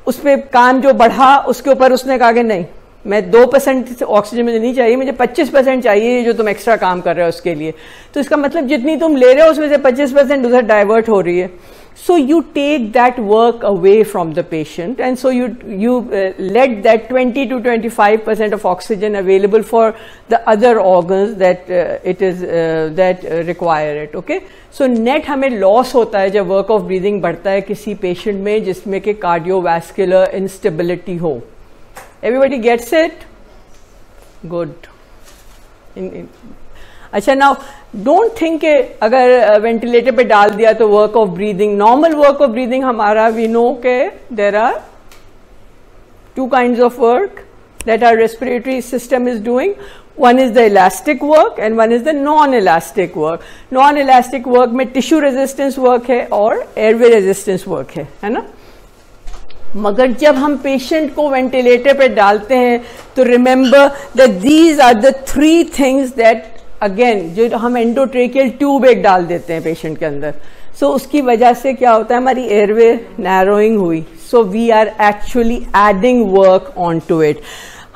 उस पर काम जो बढ़ा उसके ऊपर उसने कहा कि नहीं, मैं 2% ऑक्सीजन मुझे नहीं चाहिए, मुझे 25% चाहिए जो तुम एक्स्ट्रा काम कर रहे हो उसके लिए. तो इसका मतलब जितनी तुम ले रहे हो उसमें से 25% उधर डाइवर्ट हो रही है. So you take that work away from the patient, and so you let that 20 to 25% of oxygen available for the other organs that that require it. Okay, so net हमें loss होता है जब work of breathing बढ़ता है किसी patient में जिसमें कि cardiovascular instability हो. Everybody gets it? Good. अच्छा, नाउ डोंट थिंक कि अगर वेंटिलेटर पे डाल दिया तो work of breathing, normal work of breathing हमारा, वी नो के there are 2 kinds of work that our respiratory system is doing. One is the elastic work and one is the non-elastic work. Non-elastic work में tissue resistance work है और airway resistance work है ना. मगर जब हम पेशेंट को वेंटिलेटर पे डालते हैं तो remember that these are the 3 things that again, जो हम एंडोट्रेकियल ट्यूब एक डाल देते हैं पेशेंट के अंदर, सो उसकी वजह से क्या होता है, हमारी एयरवे नैरोइंग हुई. So we are actually adding work on to it.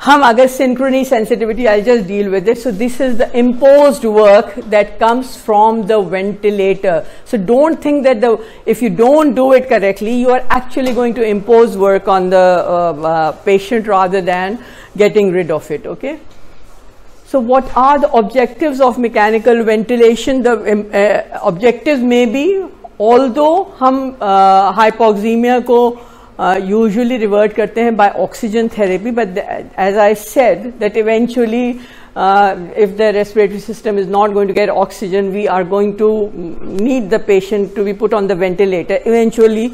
हम अगर synchrony sensitivity, I just deal with it. So this is the imposed work that comes from the ventilator. So don't think that the if you don't do it correctly you are actually going to impose work on the patient rather than getting rid of it. Okay. So what are the objectives of mechanical ventilation? The objectives may be, although हम hypoxemia को usually revert करते हैं by oxygen therapy, but as I said that eventually if the respiratory system is not going to get oxygen, we are going to need the patient to be put on the ventilator eventually.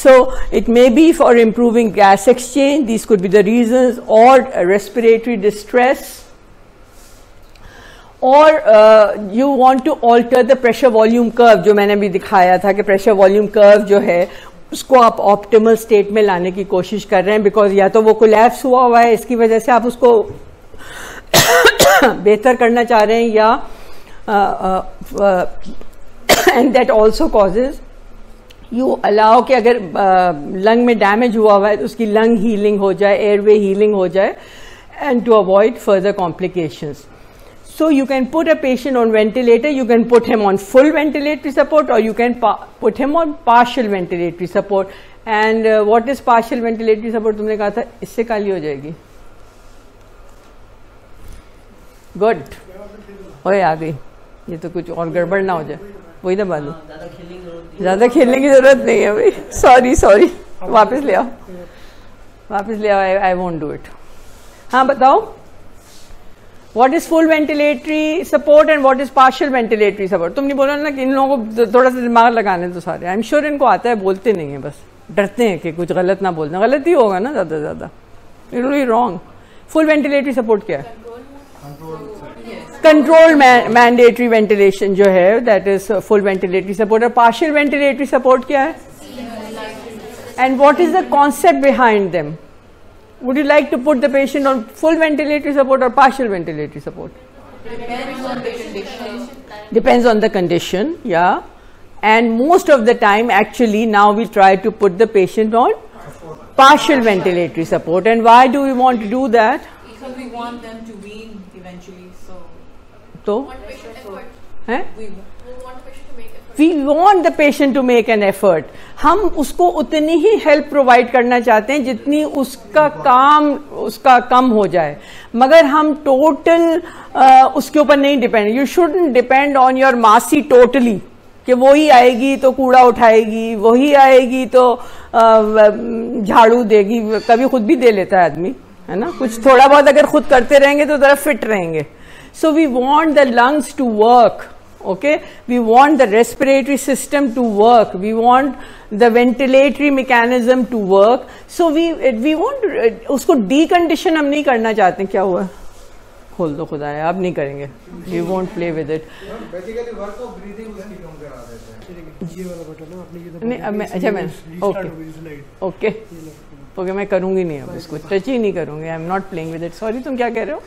So it may be for improving gas exchange, these could be the reasons, or respiratory distress, और you want to alter the pressure volume curve, जो मैंने भी दिखाया था कि प्रेशर वॉल्यूम कर्व जो है उसको आप ऑप्टिमल स्टेट में लाने की कोशिश कर रहे हैं, बिकॉज या तो वो कोलैप्स हुआ है, इसकी वजह से आप उसको बेहतर करना चाह रहे हैं, या and that also causes you allow कि अगर लंग में डैमेज हुआ है तो उसकी लंग हीलिंग हो जाए, एयरवे हीलिंग हो जाए, and to avoid further complications. So you can put a patient on ventilator, you can put him on full ventilatory support, or you can put him on partial ventilatory support. And what is partial ventilatory support? तुमने कहा था इससे काली हो जाएगी. Good. ओए आ गई, ये तो कुछ और गड़बड़ ना हो जाए, वही दबा लो. ज्यादा खेलने की जरूरत नहीं है भाई. सॉरी वापस ले आओ. I won't do it. हाँ बताओ, what is full ventilatory support and what is partial ventilatory support? तुम नहीं बोलो ना कि इन लोगों को थोड़ा सा दिमाग लगाने तो सारे, आई एम श्योर इनको आता है, बोलते नहीं है, बस डरते हैं कि कुछ गलत ना बोलना. गलत ही होगा ना ज्यादा से ज्यादा. It will be wrong. Full ventilatory support क्या है? कंट्रोल मैंडेटरी वेंटिलेशन जो है that is full ventilatory support. और पार्शियल वेंटिलेटरी सपोर्ट क्या है? And what is the concept behind them? Would you like to put the patient on full ventilatory support or partial ventilatory support? Depends on the condition. Depends on the condition, yeah. And most of the time, actually, now we try to put the patient on partial ventilatory support. And why do we want to do that? Because we want them to wean eventually. So. हैं, we want the patient to make an effort. हम उसको उतनी ही हेल्प प्रोवाइड करना चाहते हैं जितनी उसका कम हो जाए, मगर हम टोटल उसके ऊपर नहीं depend. You shouldn't depend on your मासी टोटली, कि वही आएगी तो कूड़ा उठाएगी, वही आएगी तो झाड़ू देगी, कभी खुद भी दे लेता है आदमी, है ना। कुछ थोड़ा बहुत अगर खुद करते रहेंगे तो जरा फिट रहेंगे। So we want the lungs to work, okay, we want the respiratory system to work, we want the ventilatory mechanism to work, so we want उसको decondition हम नहीं करना चाहते। क्या हुआ, खोल दो खुदा है, अब नहीं करेंगे, we won't play with it। Basically work of breathing उसकी कम करा देते हैं। ये वाला बटन है आपने, ये तो नहीं, अब मैं अच्छा मैं ओके ओके मैं करूंगी नहीं, अब इसको टच ही नहीं करूंगी, आई am not playing with it. Sorry, तुम क्या कह रहे हो?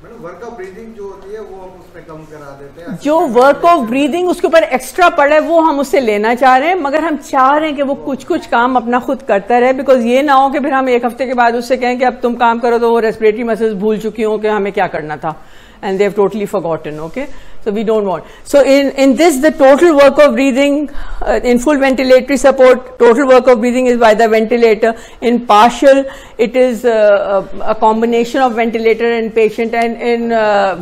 वर्क ऑफ ब्रीदिंग जो होती है वो हम उसमें कम करा देते हैं। जो वर्क ऑफ ब्रीदिंग उसके ऊपर एक्स्ट्रा पड़ा है वो हम उससे लेना चाह रहे हैं, मगर हम चाह रहे हैं कि वो कुछ काम अपना खुद करता रहे, बिकॉज ये ना हो कि फिर हम एक हफ्ते के बाद उससे कहें कि अब तुम काम करो, तो वो रेस्पिरेटरी मसल्स भूल चुकी हो कि हमें क्या करना था, and they have totally forgotten. Okay, so we don't want. So in this, the total work of breathing in full ventilatory support, total work of breathing is by the ventilator. In partial, it is a combination of ventilator and patient, and in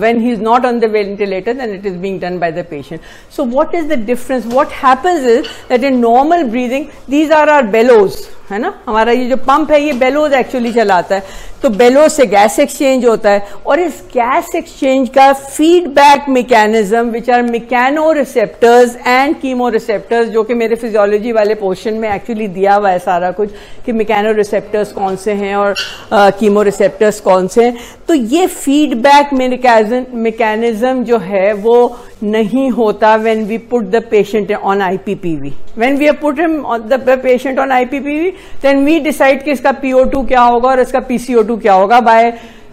when he is not on the ventilator, then it is being done by the patient. So what is the difference? What happens is that in normal breathing, these are our bellows, है ना। हमारा ये जो पंप है ये बेलोज एक्चुअली चलाता है, तो बेलोज से गैस एक्सचेंज होता है, और इस गैस एक्सचेंज का feedback mechanism which are mechanoreceptors and chemoreceptors, जो कि मेरे फिजियोलॉजी वाले पोर्शन में एक्चुअली दिया हुआ है सारा कुछ कि मैकेनो रिसेप्टर्स कौन से हैं और कीमो रिसेप्टर्स कौन से हैं। तो ये फीडबैक मैकेनिज्म जो है वो नहीं होता when we put the patient on IPPV. When we have put him on the patient on IPPV, then we decide कि इसका PO2 क्या होगा और इसका PCO2 क्या होगा by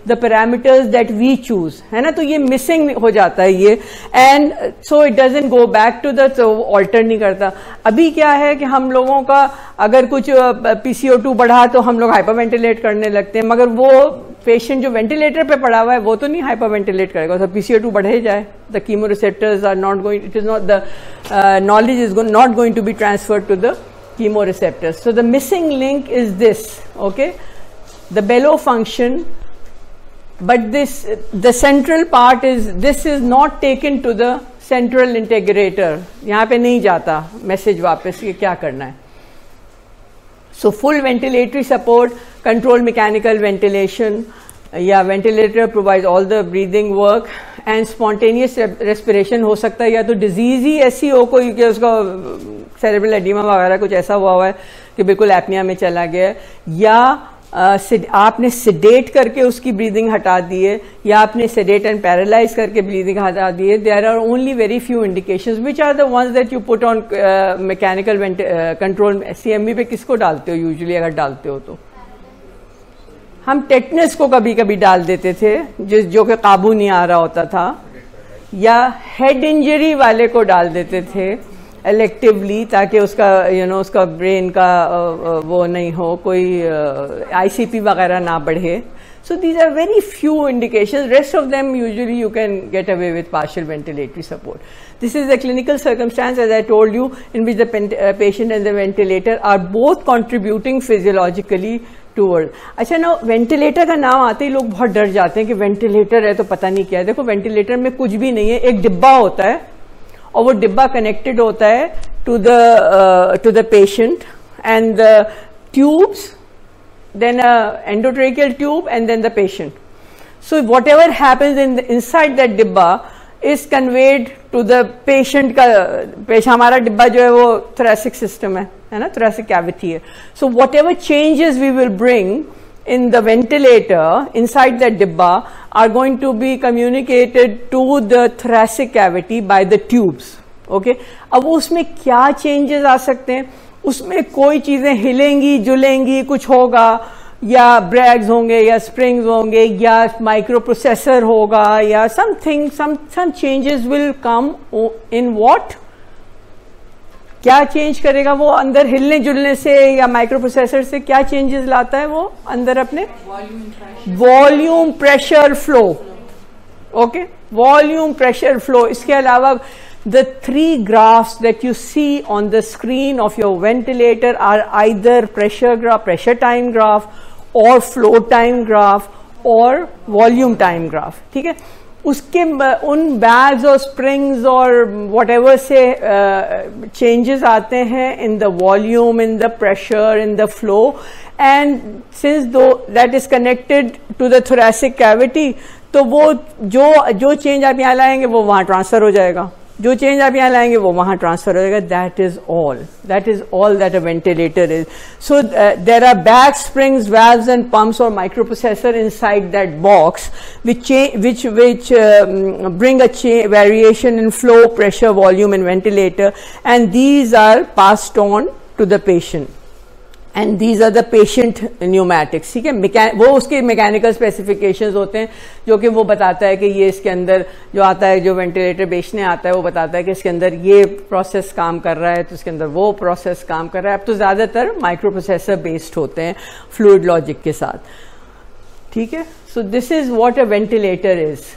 the parameters that we choose, है ना। तो ये मिसिंग हो जाता है ये, and so it doesn't go back to the, तो ऑल्टर नहीं करता। अभी क्या है कि हम लोगों का अगर कुछ PCO2 बढ़ा तो हम लोग हाइपरवेंटिलेट करने लगते हैं, मगर वो पेशेंट जो वेंटिलेटर पे पड़ा हुआ है वो तो नहीं हाइपरवेंटिलेट करेगा, तो PCO2 बढ़े जाए, the chemoreceptors are not going, it is not the knowledge is not going to be transferred to the chemoreceptors. So the missing link is this, okay, the bellow function, but the central part is, this is not taken to the central integrator, यहाँ पे नहीं जाता मैसेज वापस कि क्या करना है। So full ventilatory support, controlled mechanical ventilation, ventilator provides all the breathing work, and spontaneous respiration हो सकता है, या तो डिजीज ही ऐसी हो कोई कि उसका सेरेब्रल एडिमा वगैरह कुछ ऐसा हुआ है कि बिल्कुल एपनिया में चला गया है, या आपने सेडेट करके उसकी ब्रीदिंग हटा दी है, या आपने सेडेट एंड पैरालाइज करके ब्रीदिंग हटा दी है। There are only very few indications which are the ones that you put on mechanical control. CMV पे किसको डालते हो यूजुअली, अगर डालते हो तो? हम टेटनस को कभी कभी डाल देते थे जो कि काबू नहीं आ रहा होता था, या हेड इंजरी वाले को डाल देते थे इलेक्टिवली, ताकि उसका उसका ब्रेन का वो नहीं हो, कोई ICP वगैरह ना बढ़े। So these are very few indications. Rest of them usually you can get away with partial ventilatory support. This is the clinical circumstance, as I told you, in which the patient and the ventilator are both contributing physiologically towards. अच्छा ना, वेंटिलेटर का नाम आते ही लोग बहुत डर जाते हैं कि वेंटिलेटर है तो पता नहीं क्या है। देखो, वेंटिलेटर में कुछ भी नहीं है, एक डिब्बा होता है और वो डिब्बा कनेक्टेड होता है to the patient and the tubes, then a endotracheal tube, and then the patient. So whatever happens inside that dibba is conveyed to the patient का हमारा डिब्बा जो है वो thoracic system है ना, thoracic cavity है। So whatever changes we will bring in the ventilator inside that dibba are going to be communicated to the thoracic cavity by the tubes. Okay, अब उसमें क्या changes आ सकते हैं? उसमें कोई चीजें हिलेंगी जुलेंगी, कुछ होगा, या ब्रैग्स होंगे, या स्प्रिंग्स होंगे, या माइक्रो प्रोसेसर होगा, या something, some changes will come in what. क्या चेंज करेगा वो अंदर हिलने जुलने से या माइक्रो प्रोसेसर से? क्या चेंजेस लाता है वो अंदर अपने? Volume, pressure, flow. Okay, volume, pressure, flow. इसके अलावा the three graphs that you see on the screen of your ventilator are either pressure graph, pressure time graph, or flow time graph, or volume time graph. ठीक है, उसके उन बैग्स और स्प्रिंग्स और whatever से changes आते हैं in the volume, in the pressure, in the flow, and since though that is connected to the thoracic cavity, तो वो जो चेंज आप यहाँ लाएंगे वो वहाँ ट्रांसफर हो जाएगा, जो चेंज आप यहाँ लाएंगे वो वहाँ ट्रांसफर हो जाएगा. That is all that a ventilator is. So there are back springs, valves and pumps और microprocessor inside that box which bring a variation in flow, pressure, volume in ventilator, and these are passed on to the patient. And these are the patient pneumatics. ठीक है, वो उसके मैकेनिकल स्पेसिफिकेशंस होते हैं जो कि वो बताता है कि ये इसके अंदर जो आता है, जो वेंटिलेटर बेचने आता है, वो बताता है कि इसके अंदर ये प्रोसेस काम कर रहा है, तो इसके अंदर वो प्रोसेस काम कर रहा है. अब तो ज़्यादातर माइक्रो प्रोसेसर बेस्ड होते हैं फ्लूइड लॉजिक के साथ. ठीक है, सो this is what a ventilator is.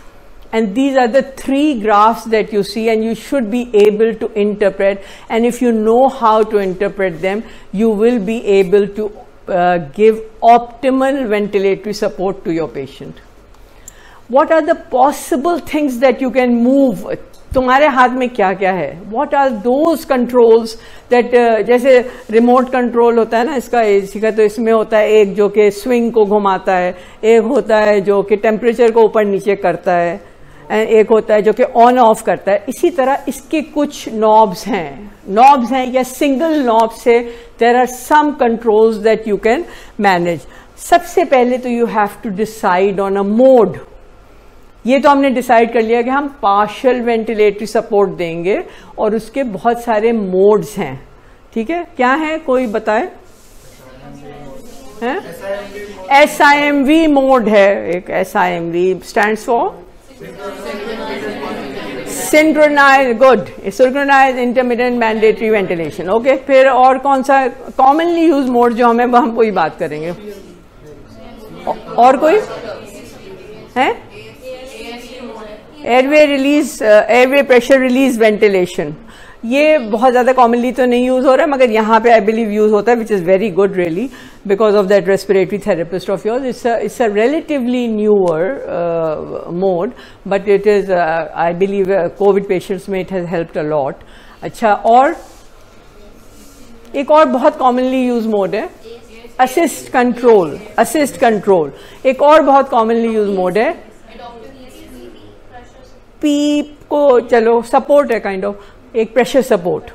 And these are the three graphs that you see, and you should be able to interpret, and if you know how to interpret them, you will be able to give optimal ventilatory support to your patient. What are the possible things that you can move? तुम्हारे हाथ में क्या क्या है? What are those controls that जैसे रिमोट कंट्रोल होता है ना इसका, एसी का, तो इसमें होता है एक जो कि स्विंग को घुमाता है, एक होता है जो कि टेम्परेचर को ऊपर नीचे करता है, एक होता है जो कि ऑन ऑफ करता है. इसी तरह इसके कुछ नॉब्स हैं या सिंगल नॉब से there are some controls that you can manage. सबसे पहले तो you have to decide on a mode. ये तो हमने डिसाइड कर लिया कि हम पार्शियल वेंटिलेटरी सपोर्ट देंगे और उसके बहुत सारे मोड्स हैं. ठीक है, क्या है, कोई बताए? SIMV मोड है एक. SIMV stands for synchronise, good, synchronise intermittent mandatory ventilation. Okay, फिर और कौन सा कॉमनली यूज मोड जो हमें, हम कोई बात करेंगे. और कोई है? Airway release, airway pressure release ventilation. ये बहुत ज्यादा कॉमनली तो नहीं यूज हो रहा है, मगर यहाँ पे आई बिलीव यूज होता है, which is very good really because of that respiratory therapist of yours. It's a relatively newer mode, but it is I believe COVID patients में it has helped a lot. अच्छा, और एक और बहुत कॉमनली यूज मोड है असिस्ट कंट्रोल. असिस्ट कंट्रोल एक और बहुत कॉमनली यूज मोड है. पीप को चलो सपोर्ट है, काइंड ऑफ एक प्रेशर सपोर्ट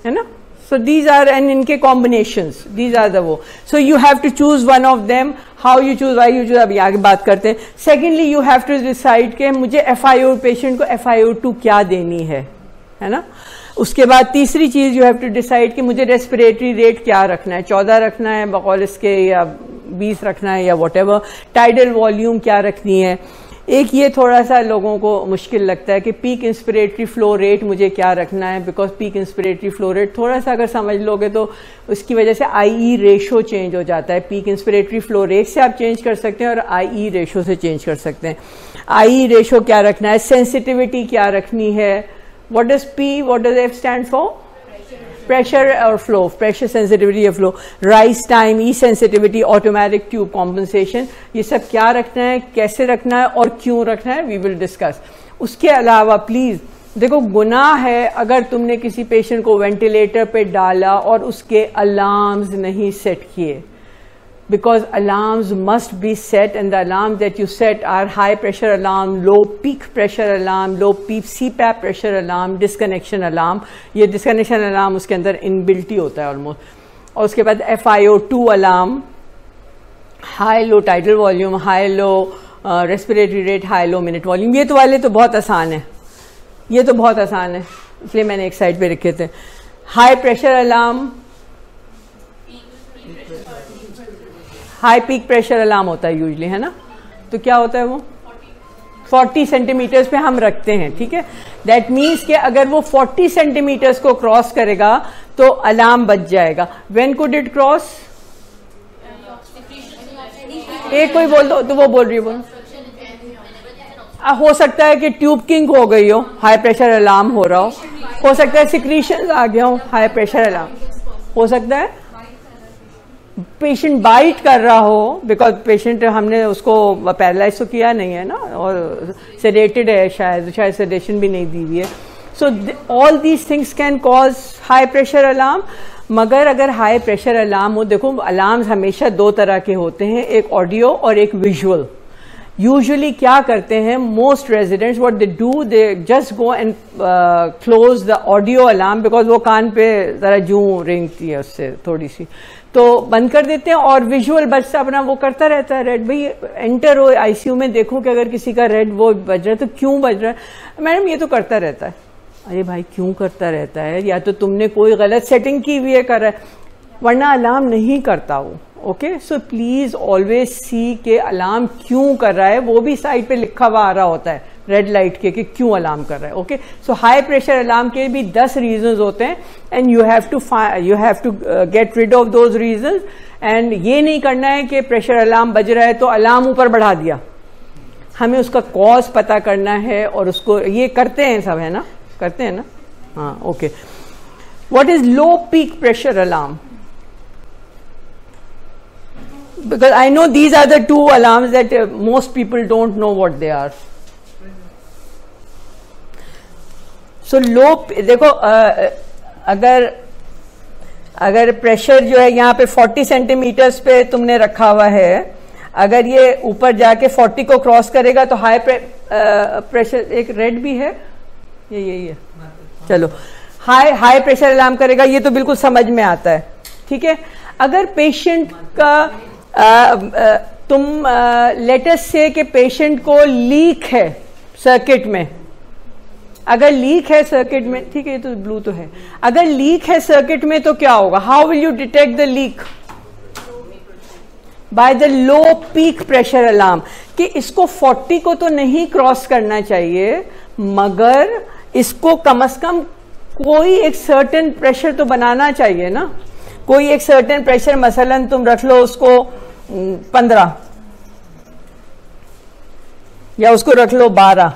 है ना. सो दीज आर एंड इनके कॉम्बिनेशंस, दीज आर द वो. So you have to choose one of them. How you choose, why you choose, अभी आगे बात करते हैं. Secondly you have to decide के मुझे FiO पेशेंट को FiO2 क्या देनी है ना. उसके बाद तीसरी चीज यू हैव टू डिसाइड कि मुझे रेस्पिरेटरी रेट क्या रखना है, 14 रखना है बकौल इसके, या 20 रखना है, या वॉटेवर. टाइडल वॉल्यूम क्या रखनी है. एक ये थोड़ा सा लोगों को मुश्किल लगता है कि पीक इंस्पिरेटरी फ्लो रेट मुझे क्या रखना है, because peak inspiratory flow rate थोड़ा सा अगर समझ लोगे तो उसकी वजह से IE रेशो चेंज हो जाता है. पीक इंस्पिरेटरी फ्लो रेट से आप चेंज कर सकते हैं और IE रेशो से चेंज कर सकते हैं. IE रेशो क्या रखना है, सेंसिटिविटी क्या रखनी है. What does P, what does F stand for? Pressure और फ्लो, प्रेशर, सेंसिटिविटी या फ्लो. राइज टाइम, ई सेंसिटिविटी, ऑटोमेटिक ट्यूब कॉम्पनसेशन, ये सब क्या रखना है, कैसे रखना है और क्यों रखना है, वी विल डिस्कस. उसके अलावा प्लीज देखो, गुनाह है अगर तुमने किसी पेशेंट को वेंटिलेटर पे डाला और उसके अलार्म्स नहीं सेट किए, because alarms must be set, and the alarms that you set are high pressure alarm, low peak pressure alarm, low peak CPAP pressure alarm, disconnection alarm. ये disconnection alarm उसके अंदर inbuilt ही होता है almost. और उसके बाद FiO2 alarm, high low tidal volume, high low respiratory rate, high low minute volume. ये तो वाले तो बहुत आसान है, ये तो बहुत आसान है, इसलिए मैंने एक साइड पे रखे थे. High pressure alarm, high peak pressure alarm होता है यूजली, है ना. तो क्या होता है वो 40 सेंटीमीटर्स पे हम रखते हैं. ठीक है, दैट मीन्स कि अगर वो 40 सेंटीमीटर्स को क्रॉस करेगा तो अलार्म बज जाएगा. When could it cross? एक कोई बोल दो, तो वो बोल रही है, बोल. हो सकता है कि ट्यूब किंग हो गई हो, हाई प्रेशर अलार्म हो रहा हो सकता है सिक्रीशन आ गया हो, हाई प्रेशर अलार्म हो सकता है, पेशेंट बाइट कर रहा हो, बिकॉज पेशेंट हमने उसको पैरालाइज तो किया नहीं है ना, और सेडेटेड है, शायद सेडेशन भी नहीं दी हुई है. So all these things can cause high pressure alarm. मगर अगर हाई प्रेशर अलार्म हो, देखो अलार्म्स हमेशा दो तरह के होते हैं, एक ऑडियो और एक विजुअल. यूजुअली क्या करते हैं most residents, what they do, they just go and close the audio alarm, because वो कान पे जरा जूं रेंगती है उससे थोड़ी सी, तो बंद कर देते हैं, और विजुअल बच्चा अपना वो करता रहता है. रेड भाई एंटर हो आईसीयू में, देखो कि अगर किसी का रेड वो बज रहा है तो क्यों बज रहा है, मैडम ये तो करता रहता है. अरे भाई क्यों करता रहता है, या तो तुमने कोई गलत सेटिंग की हुई है, कर रहा है, वरना अलार्म नहीं करता वो. Okay, so please always see के अलार्म क्यों कर रहा है, वो भी साइड पे लिखा हुआ आ रहा होता है रेड लाइट के कि क्यों अलार्म कर रहा है. Okay, so high pressure alarm के भी 10 रीजंस होते हैं, and you have to get rid of those reasons. And ये नहीं करना है कि प्रेशर अलार्म बज रहा है तो अलार्म ऊपर बढ़ा दिया, हमें उसका कॉज पता करना है, और उसको ये करते हैं सब, है ना, करते हैं ना. हाँ, okay. What is low peak pressure alarm? Because I know these are the two alarms that most people don't know what they are. So low, देखो अगर प्रेशर जो है यहाँ पे 40 सेंटीमीटर्स पे तुमने रखा हुआ है, अगर ये ऊपर जाके 40 को क्रॉस करेगा तो हाई प्रेशर, एक रेड भी है, ये यही है, चलो हाई प्रेशर अलार्म करेगा, ये तो बिल्कुल समझ में आता है. ठीक है, अगर पेशेंट का तुम लेटेस्ट से कि पेशेंट को लीक है सर्किट में, अगर लीक है सर्किट में, ठीक है ये तो ब्लू तो है, अगर लीक है सर्किट में तो क्या होगा, how will you detect the leak? By the low peak pressure alarm, कि इसको 40 को तो नहीं क्रॉस करना चाहिए, मगर इसको कम से कम कोई एक सर्टेन प्रेशर तो बनाना चाहिए ना, कोई एक सर्टेन प्रेशर, मसलन तुम रख लो उसको 15 या उसको रख लो 12,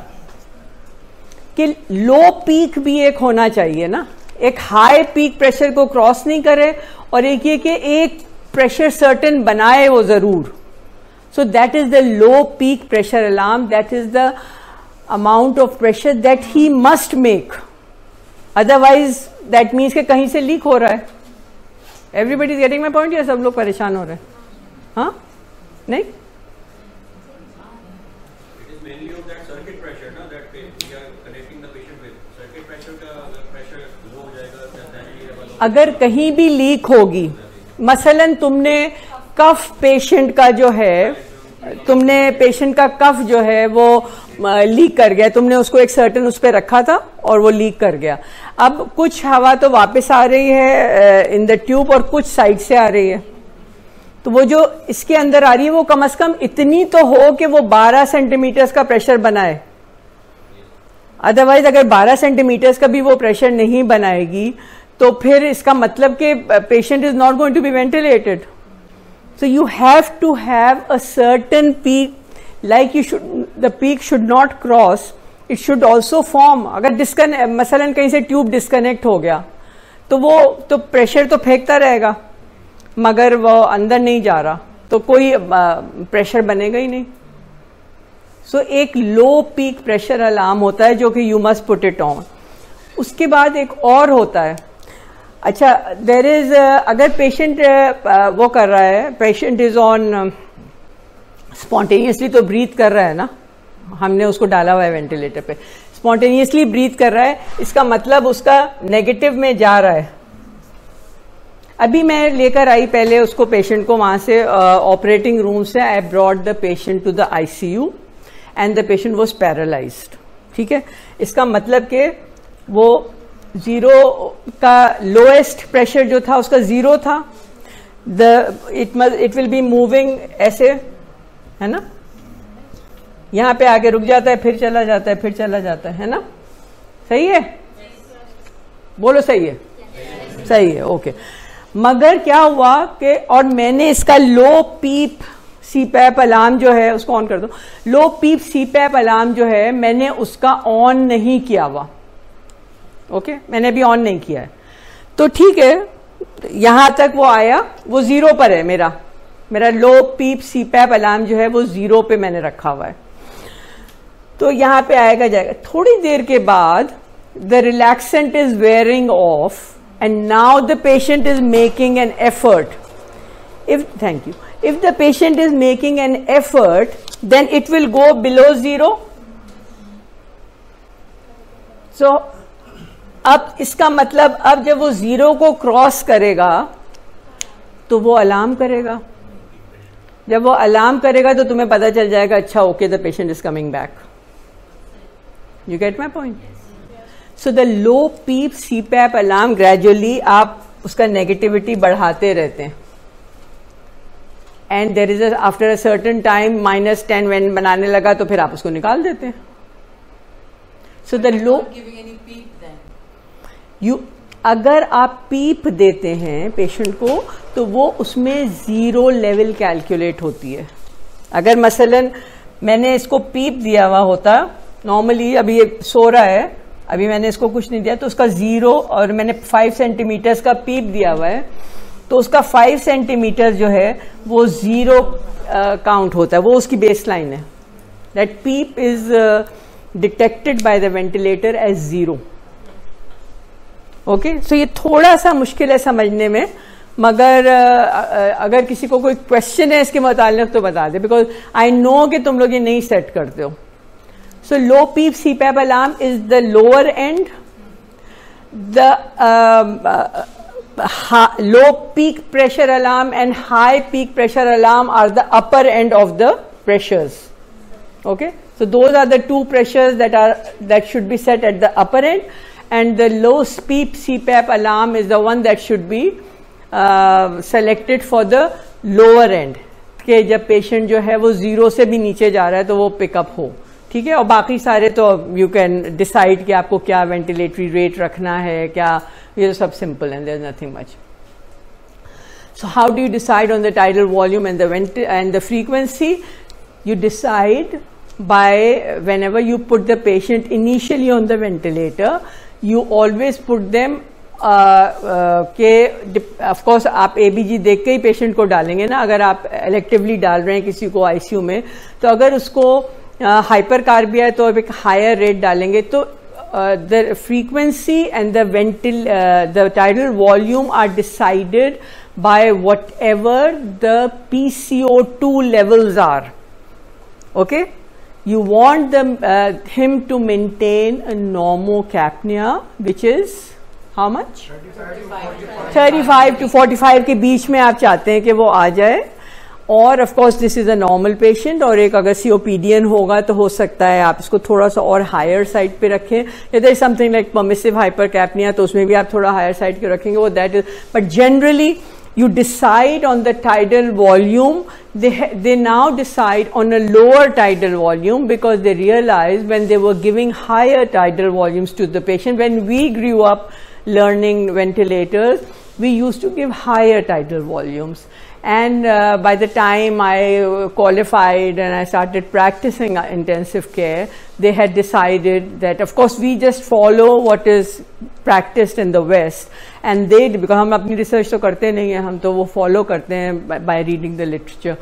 कि लो पीक भी एक होना चाहिए ना, एक हाई पीक प्रेशर को क्रॉस नहीं करे, और एक ये कि एक प्रेशर सर्टेन बनाए वो जरूर. सो that is the low peak pressure alarm, that is the amount of pressure that he must make, otherwise that means कि कहीं से लीक हो रहा है. Everybody is getting my point, या सब लोग परेशान हो रहे हैं? हाँ, नहीं, अगर कहीं भी लीक होगी, मसलन तुमने कफ पेशेंट का जो है, तुमने पेशेंट का कफ जो है वो लीक कर गया, तुमने उसको एक सर्टेन उस पर रखा था और वो लीक कर गया, अब कुछ हवा तो वापस आ रही है इन द ट्यूब और कुछ साइड से आ रही है, तो वो जो इसके अंदर आ रही है वो कम से कम इतनी तो हो कि वो 12 सेंटीमीटर्स का प्रेशर बनाए. अदरवाइज अगर 12 सेंटीमीटर्स का भी वो प्रेशर नहीं बनाएगी तो फिर इसका मतलब कि patient is not going to be ventilated. So you have to have a certain peak, like you should, the peak should not cross, it should also form. अगर मसलन कहीं से ट्यूब डिस्कनेक्ट हो गया तो वो तो प्रेशर तो फेंकता रहेगा मगर वो अंदर नहीं जा रहा, तो कोई प्रेशर बनेगा ही नहीं. सो एक लो पीक प्रेशर अलार्म होता है जो कि you must put it on. उसके बाद एक और होता है, अच्छा देर इज, अगर पेशेंट वो कर रहा है, पेशेंट इज ऑन स्पॉन्टेनियसली तो ब्रीथ कर रहा है ना, हमने उसको डाला हुआ है वेंटिलेटर पे, स्पॉन्टेनियसली ब्रीथ कर रहा है, इसका मतलब उसका नेगेटिव में जा रहा है. अभी मैं लेकर आई पहले उसको, पेशेंट को वहां से ऑपरेटिंग रूम से, I brought the patient to the ICU and the patient was paralysed. ठीक है, इसका मतलब कि वो 0 का लोएस्ट प्रेशर जो था उसका 0 था, इट विल बी मूविंग ऐसे, है ना, यहां पे आके रुक जाता है, फिर चला जाता है, फिर चला जाता है ना. सही है, बोलो सही है, सही है, ओके. मगर क्या हुआ कि, और मैंने इसका लो CPAP अलार्म जो है उसको ऑन कर दो। लो पीप CPAP अलार्म जो है मैंने उसका ऑन नहीं किया हुआ, ओके, मैंने अभी ऑन नहीं किया है, तो ठीक है, यहां तक वो आया, वो 0 पर है मेरा लो पीप CPAP अलार्म जो है वो 0 पे मैंने रखा हुआ है, तो यहां पे आएगा जाएगा। थोड़ी देर के बाद the relaxant is wearing of and now the patient is making an effort. If the patient is making an effort, then it will go below 0. So, अब इसका मतलब अब जब वो 0 को क्रॉस करेगा तो वो अलार्म करेगा। जब वो अलार्म करेगा तो तुम्हें पता चल जाएगा, अच्छा okay, the patient is coming back. You get my point? So the low PEEP CPAP alarm gradually आप उसका नेगेटिविटी बढ़ाते रहते हैं, and there is after a certain time -10 when बनाने लगा तो फिर आप उसको निकाल देते हैं। सो द लो अगर आप पीप देते हैं पेशेंट को तो वो उसमें 0 लेवल कैलकुलेट होती है। अगर मसलन मैंने इसको पीप दिया हुआ होता, नॉर्मली अभी ये सो रहा है, अभी मैंने इसको कुछ नहीं दिया, तो उसका 0 और मैंने 5 सेंटीमीटर्स का पीप दिया हुआ है, तो उसका 5 सेंटीमीटर जो है वो 0 काउंट होता है, वो उसकी बेस लाइन है। That PEEP is detected by the ventilator as 0। Okay, so ये थोड़ा सा मुश्किल है समझने में, मगर अगर किसी को कोई क्वेश्चन है इसके मुतालिक तो बता दे, बिकॉज आई नो कि तुम लोग ये नहीं सेट करते हो। सो लो PEEP CPAP alarm is the lower and, the low peak pressure alarm and high peak pressure alarm are the upper end of the pressures. Okay, so those are the two pressures that should be set at the upper end, and the low peak CPAP alarm is the one that should be selected for the lower end, कि जब पेशेंट जो है वो 0 से भी नीचे जा रहा है तो वो पिकअप हो, ठीक है। और बाकी सारे तो यू कैन डिसाइड कि आपको क्या वेंटिलेटरी रेट रखना है, क्या, ये सब simple and there is nothing much. So how do you decide on the tidal volume and the frequency? You decide by whenever you put the patient initially on the ventilator, you always put them के ऑफ कोर्स आप ABG देख के ही पेशेंट को डालेंगे ना। अगर आप इलेक्टिवली डाल रहे हैं किसी को ICU में, तो अगर उसको हाइपर कार्बिया है तो एक हायर रेट डालेंगे। तो the frequency and the tidal volume are decided by whatever the PCO2 levels are. Okay, you want him to maintain a normocapnia, which is how much? 35 to 45 के बीच में आप चाहते हैं कि वो आ जाए। और of course this is a normal patient, और एक अगर COPDN होगा तो हो सकता है आप इसको थोड़ा सा और हायर साइड पे रखें। यदि इज समथिंग लाइक परमिसिव हाइपरकैप्निया तो उसमें भी आप थोड़ा हायर साइड के रखेंगे, वो that is. But generally you decide on the tidal volume. They now decide on a lower tidal volume because they realize when they were giving higher tidal volumes to the patient, when we grew up learning ventilators, we used to give higher tidal volumes. And by the time I qualified and I started practicing intensive care, they had decided that, of course, we just follow what is practiced in the West, and they, because हम अपनी research तो करते नहीं हैं, हम तो वो follow करते हैं by reading the literature.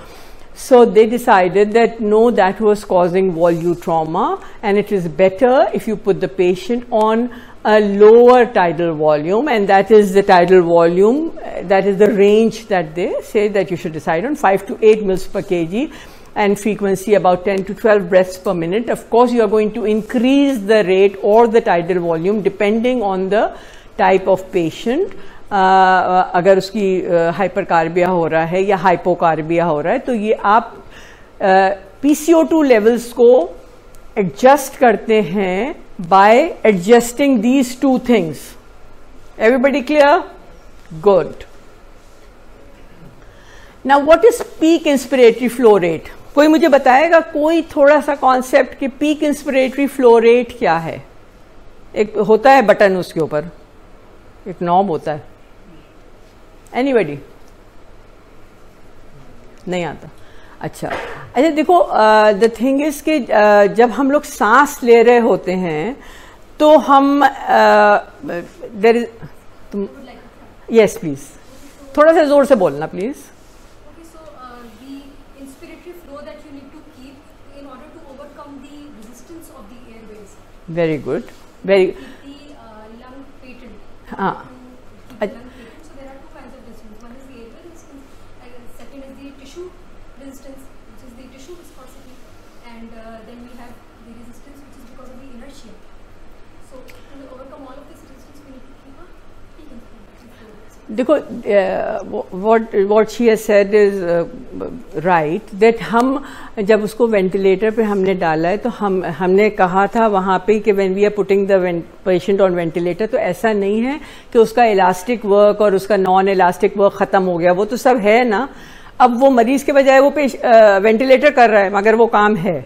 So they decided that no, that was causing volute trauma, and it is better if you put the patient on a lower tidal volume, and that is the tidal volume, that is the range that they say that you should decide on, 5 to 8 mils per kg, and frequency about 10 to 12 breaths per minute. Of course, you are going to increase the rate or the tidal volume depending on the type of patient. अगर उसकी हाइपरकार्बिया हो रहा है या हाइपोकार्बिया हो रहा है, तो ये आप PCO2 लेवल्स को एडजस्ट करते हैं by adjusting these two things. Everybody clear? Good. Now what is peak inspiratory flow rate? कोई मुझे बताएगा, कोई थोड़ा सा कॉन्सेप्ट कि peak inspiratory flow rate क्या है? एक होता है बटन, उसके ऊपर एक नॉब होता है। Anybody? नहीं आता। अच्छा अच्छा, देखो द थिंग इज कि जब हम लोग सांस ले रहे होते हैं तो हम देयर इज, तुम यस प्लीज थोड़ा सा जोर से बोलना please. Okay, so the inspiratory flow that you need to keep in order to overcome the resistance of the airways. Very good, very Keep the lung patent. हाँ. To keep the lung patent. So there are two kinds of resistance. One is the airway resistance, and second is the tissue resistance, which is the tissue viscosity, and then we have the resistance, which is because of the inertia. So to overcome all of this resistance, we need to keep a peak inspiratory flow. देखो what she has said is right, that हम जब उसको वेंटिलेटर पे हमने डाला है तो हमने कहा था वहाँ पे कि when we are putting the patient on ventilator, तो ऐसा नहीं है कि उसका इलास्टिक वर्क और उसका नॉन इलास्टिक वर्क खत्म हो गया, वो तो सब है ना. अब वो मरीज के बजाय वो वेंटिलेटर कर रहा है मगर वो काम है.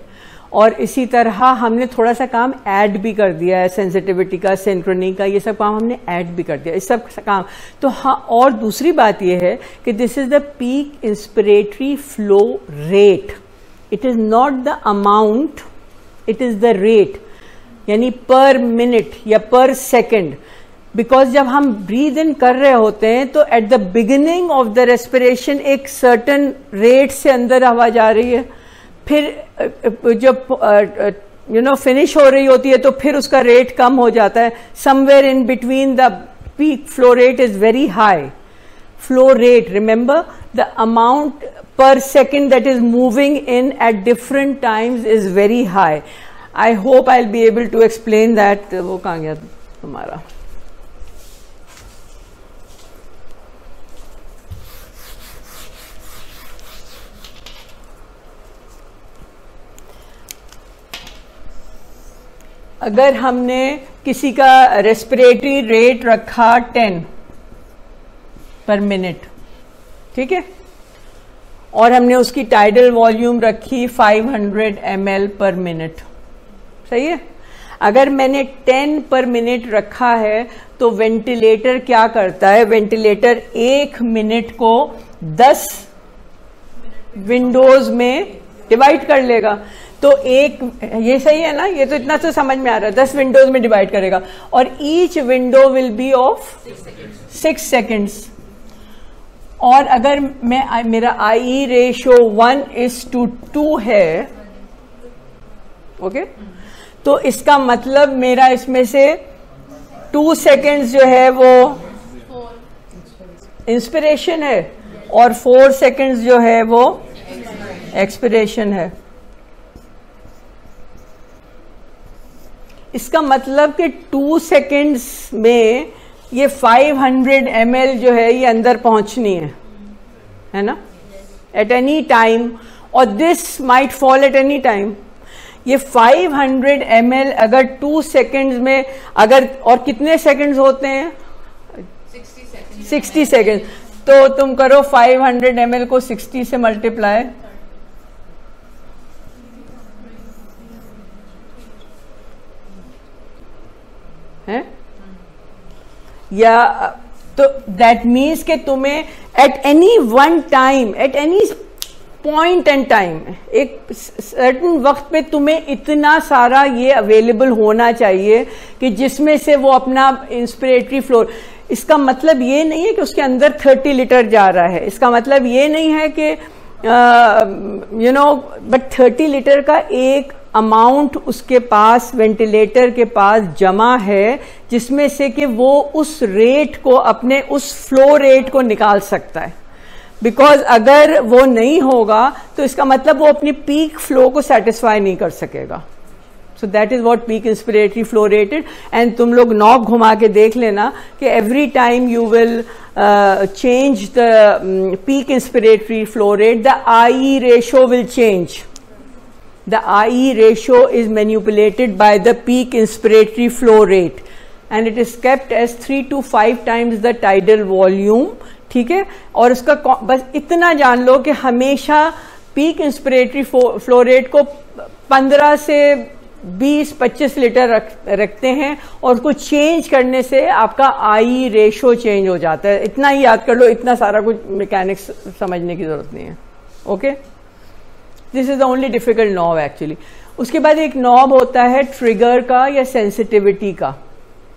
और इसी तरह हमने थोड़ा सा काम ऐड भी कर दिया है, सेंसिटिविटी का, सिंक्रोनी का, ये सब काम हमने ऐड भी कर दिया, इस सब काम. तो हाँ, और दूसरी बात ये है कि this is the peak inspiratory flow rate. It is not the amount, it is the rate, यानी पर मिनट या पर सेकेंड. बिकॉज जब हम ब्रीद इन कर रहे होते हैं तो eight the beginning of the respiration एक सर्टन रेट से अंदर हवा जा रही है, फिर जब फिनिश हो रही होती है तो फिर उसका रेट कम हो जाता है. Somewhere in between the peak flow rate is very high. Flow rate, remember the amount per second that is moving in at different times is very high. I hope I will be able to explain that. वो कहाँ गया तुम्हारा? अगर हमने किसी का रेस्पिरेटरी रेट रखा 10 पर मिनट, ठीक है, और हमने उसकी टाइडल वॉल्यूम रखी 500 ml पर मिनट, सही है. अगर मैंने 10 पर मिनट रखा है तो वेंटिलेटर क्या करता है? वेंटिलेटर 1 मिनट को 10 विंडोज में डिवाइड कर लेगा. तो एक, ये सही है ना, ये तो इतना तो समझ में आ रहा है, 10 विंडोज में डिवाइड करेगा और each window will be of 6 seconds. और अगर मैं मेरा IE रेशियो 1:2 है, ओके, तो इसका मतलब मेरा इसमें से 2 सेकेंड्स जो है वो इंस्पिरेशन है और 4 सेकेंड्स जो है वो एक्सपिरेशन है. इसका मतलब कि 2 सेकेंड्स में ये 500 ml जो है ये अंदर पहुंचनी है ना, एट एनी टाइम, और this might fall at any time. ये 500 ml अगर 2 सेकेंड्स में, अगर, और कितने सेकेंड्स होते हैं? 60 सेकेंड. तो तुम करो 500 ml को 60 से मल्टीप्लाई, है, या तो दैट मीन्स कि तुम्हें at any one time, at any point and time, एक सर्टन वक्त पे तुम्हें इतना सारा ये अवेलेबल होना चाहिए कि जिसमें से वो अपना इंस्पिरेटरी फ्लो. इसका मतलब ये नहीं है कि उसके अंदर 30 लीटर जा रहा है, इसका मतलब ये नहीं है कि बट 30 लीटर का एक अमाउंट उसके पास, वेंटिलेटर के पास जमा है, जिसमें से कि वो उस रेट को, अपने उस फ्लो रेट को निकाल सकता है. बिकॉज अगर वो नहीं होगा तो इसका मतलब वो अपनी पीक फ्लो को सेटिस्फाई नहीं कर सकेगा. सो that is what peak inspiratory flow rated. And तुम लोग नॉब घुमा के देख लेना कि every time you will change the peak inspiratory flow rate, the IE ratio will change. The IE ratio is manipulated by the peak inspiratory flow rate and it is kept as 3 to 5 times the tidal volume. ठीक है, और उसका बस इतना जान लो कि हमेशा पीक इंस्पिरेटरी फ्लो रेट को 15 से 20-25 लीटर रखते हैं और उसको चेंज करने से आपका IE रेशो चेंज हो जाता है. इतना ही याद कर लो, इतना सारा कुछ मैकेनिक्स समझने की जरूरत नहीं है. Okay this is the only difficult knob actually. उसके बाद एक नॉब होता है ट्रिगर का या सेंसिटिविटी का.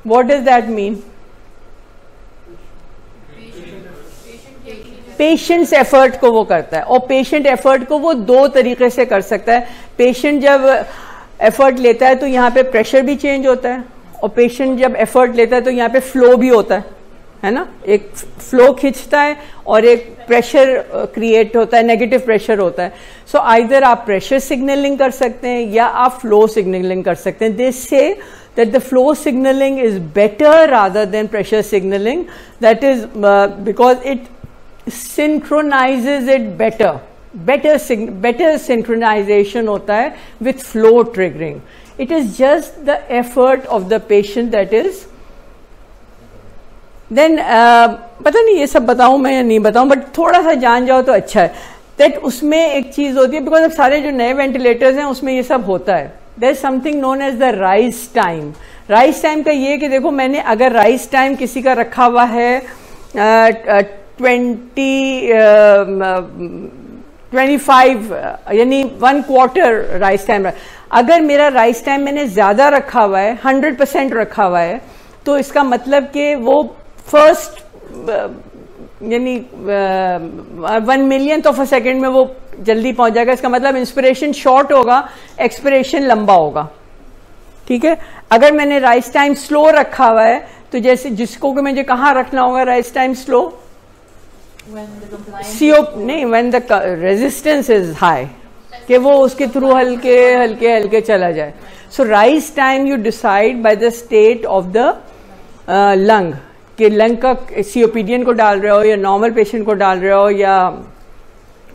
What does that mean? Patients effort को वो करता है, और पेशेंट एफर्ट को वो दो तरीके से कर सकता है. पेशेंट जब एफर्ट लेता है तो यहाँ पे प्रेशर भी चेंज होता है, और पेशेंट जब एफर्ट लेता है तो यहाँ पे फ्लो भी होता है ना. एक फ्लो खींचता है और एक प्रेशर क्रिएट होता है, नेगेटिव प्रेशर होता है. सो आइदर आप प्रेशर सिग्नलिंग कर सकते हैं या आप फ्लो सिग्नलिंग कर सकते हैं. दे से that the flow signaling is better rather than pressure signaling. That is because it synchronizes it better. Better synchronization hota hai with flow triggering. It is just the effort of the patient that is. Then पता नहीं ये सब बताऊं मैं या नहीं बताऊं, बट थोड़ा सा जान जाओ तो अच्छा है. That उसमें एक चीज होती है, बिकॉज अब सारे जो नए वेंटिलेटर्स हैं उसमें ये सब होता है. There is something known as the rise time. Rise time का ये कि देखो, मैंने अगर राइज टाइम किसी का रखा हुआ है 25 यानी 1/4 राइज टाइम, अगर मेरा राइज टाइम मैंने ज्यादा रखा हुआ है, 100% रखा हुआ है, तो इसका मतलब कि वो फर्स्ट यानी 1 मिलियंथ ऑफ अ सेकेंड में वो जल्दी पहुंच जाएगा. इसका मतलब इंस्पिरेशन शॉर्ट होगा, एक्सपिरेशन लंबा होगा. ठीक है. अगर मैंने राइज टाइम स्लो रखा हुआ है, तो जैसे जिसको कि मुझे कहाँ रखना होगा राइज टाइम स्लो? नहीं, when the resistance is high, कि वो उसके थ्रू हल्के हल्के हल्के चला जाए. So rise time you decide by the state of the lung, कि लंग का सीओपीडियन को डाल रहे हो या नॉर्मल पेशेंट को डाल रहे हो या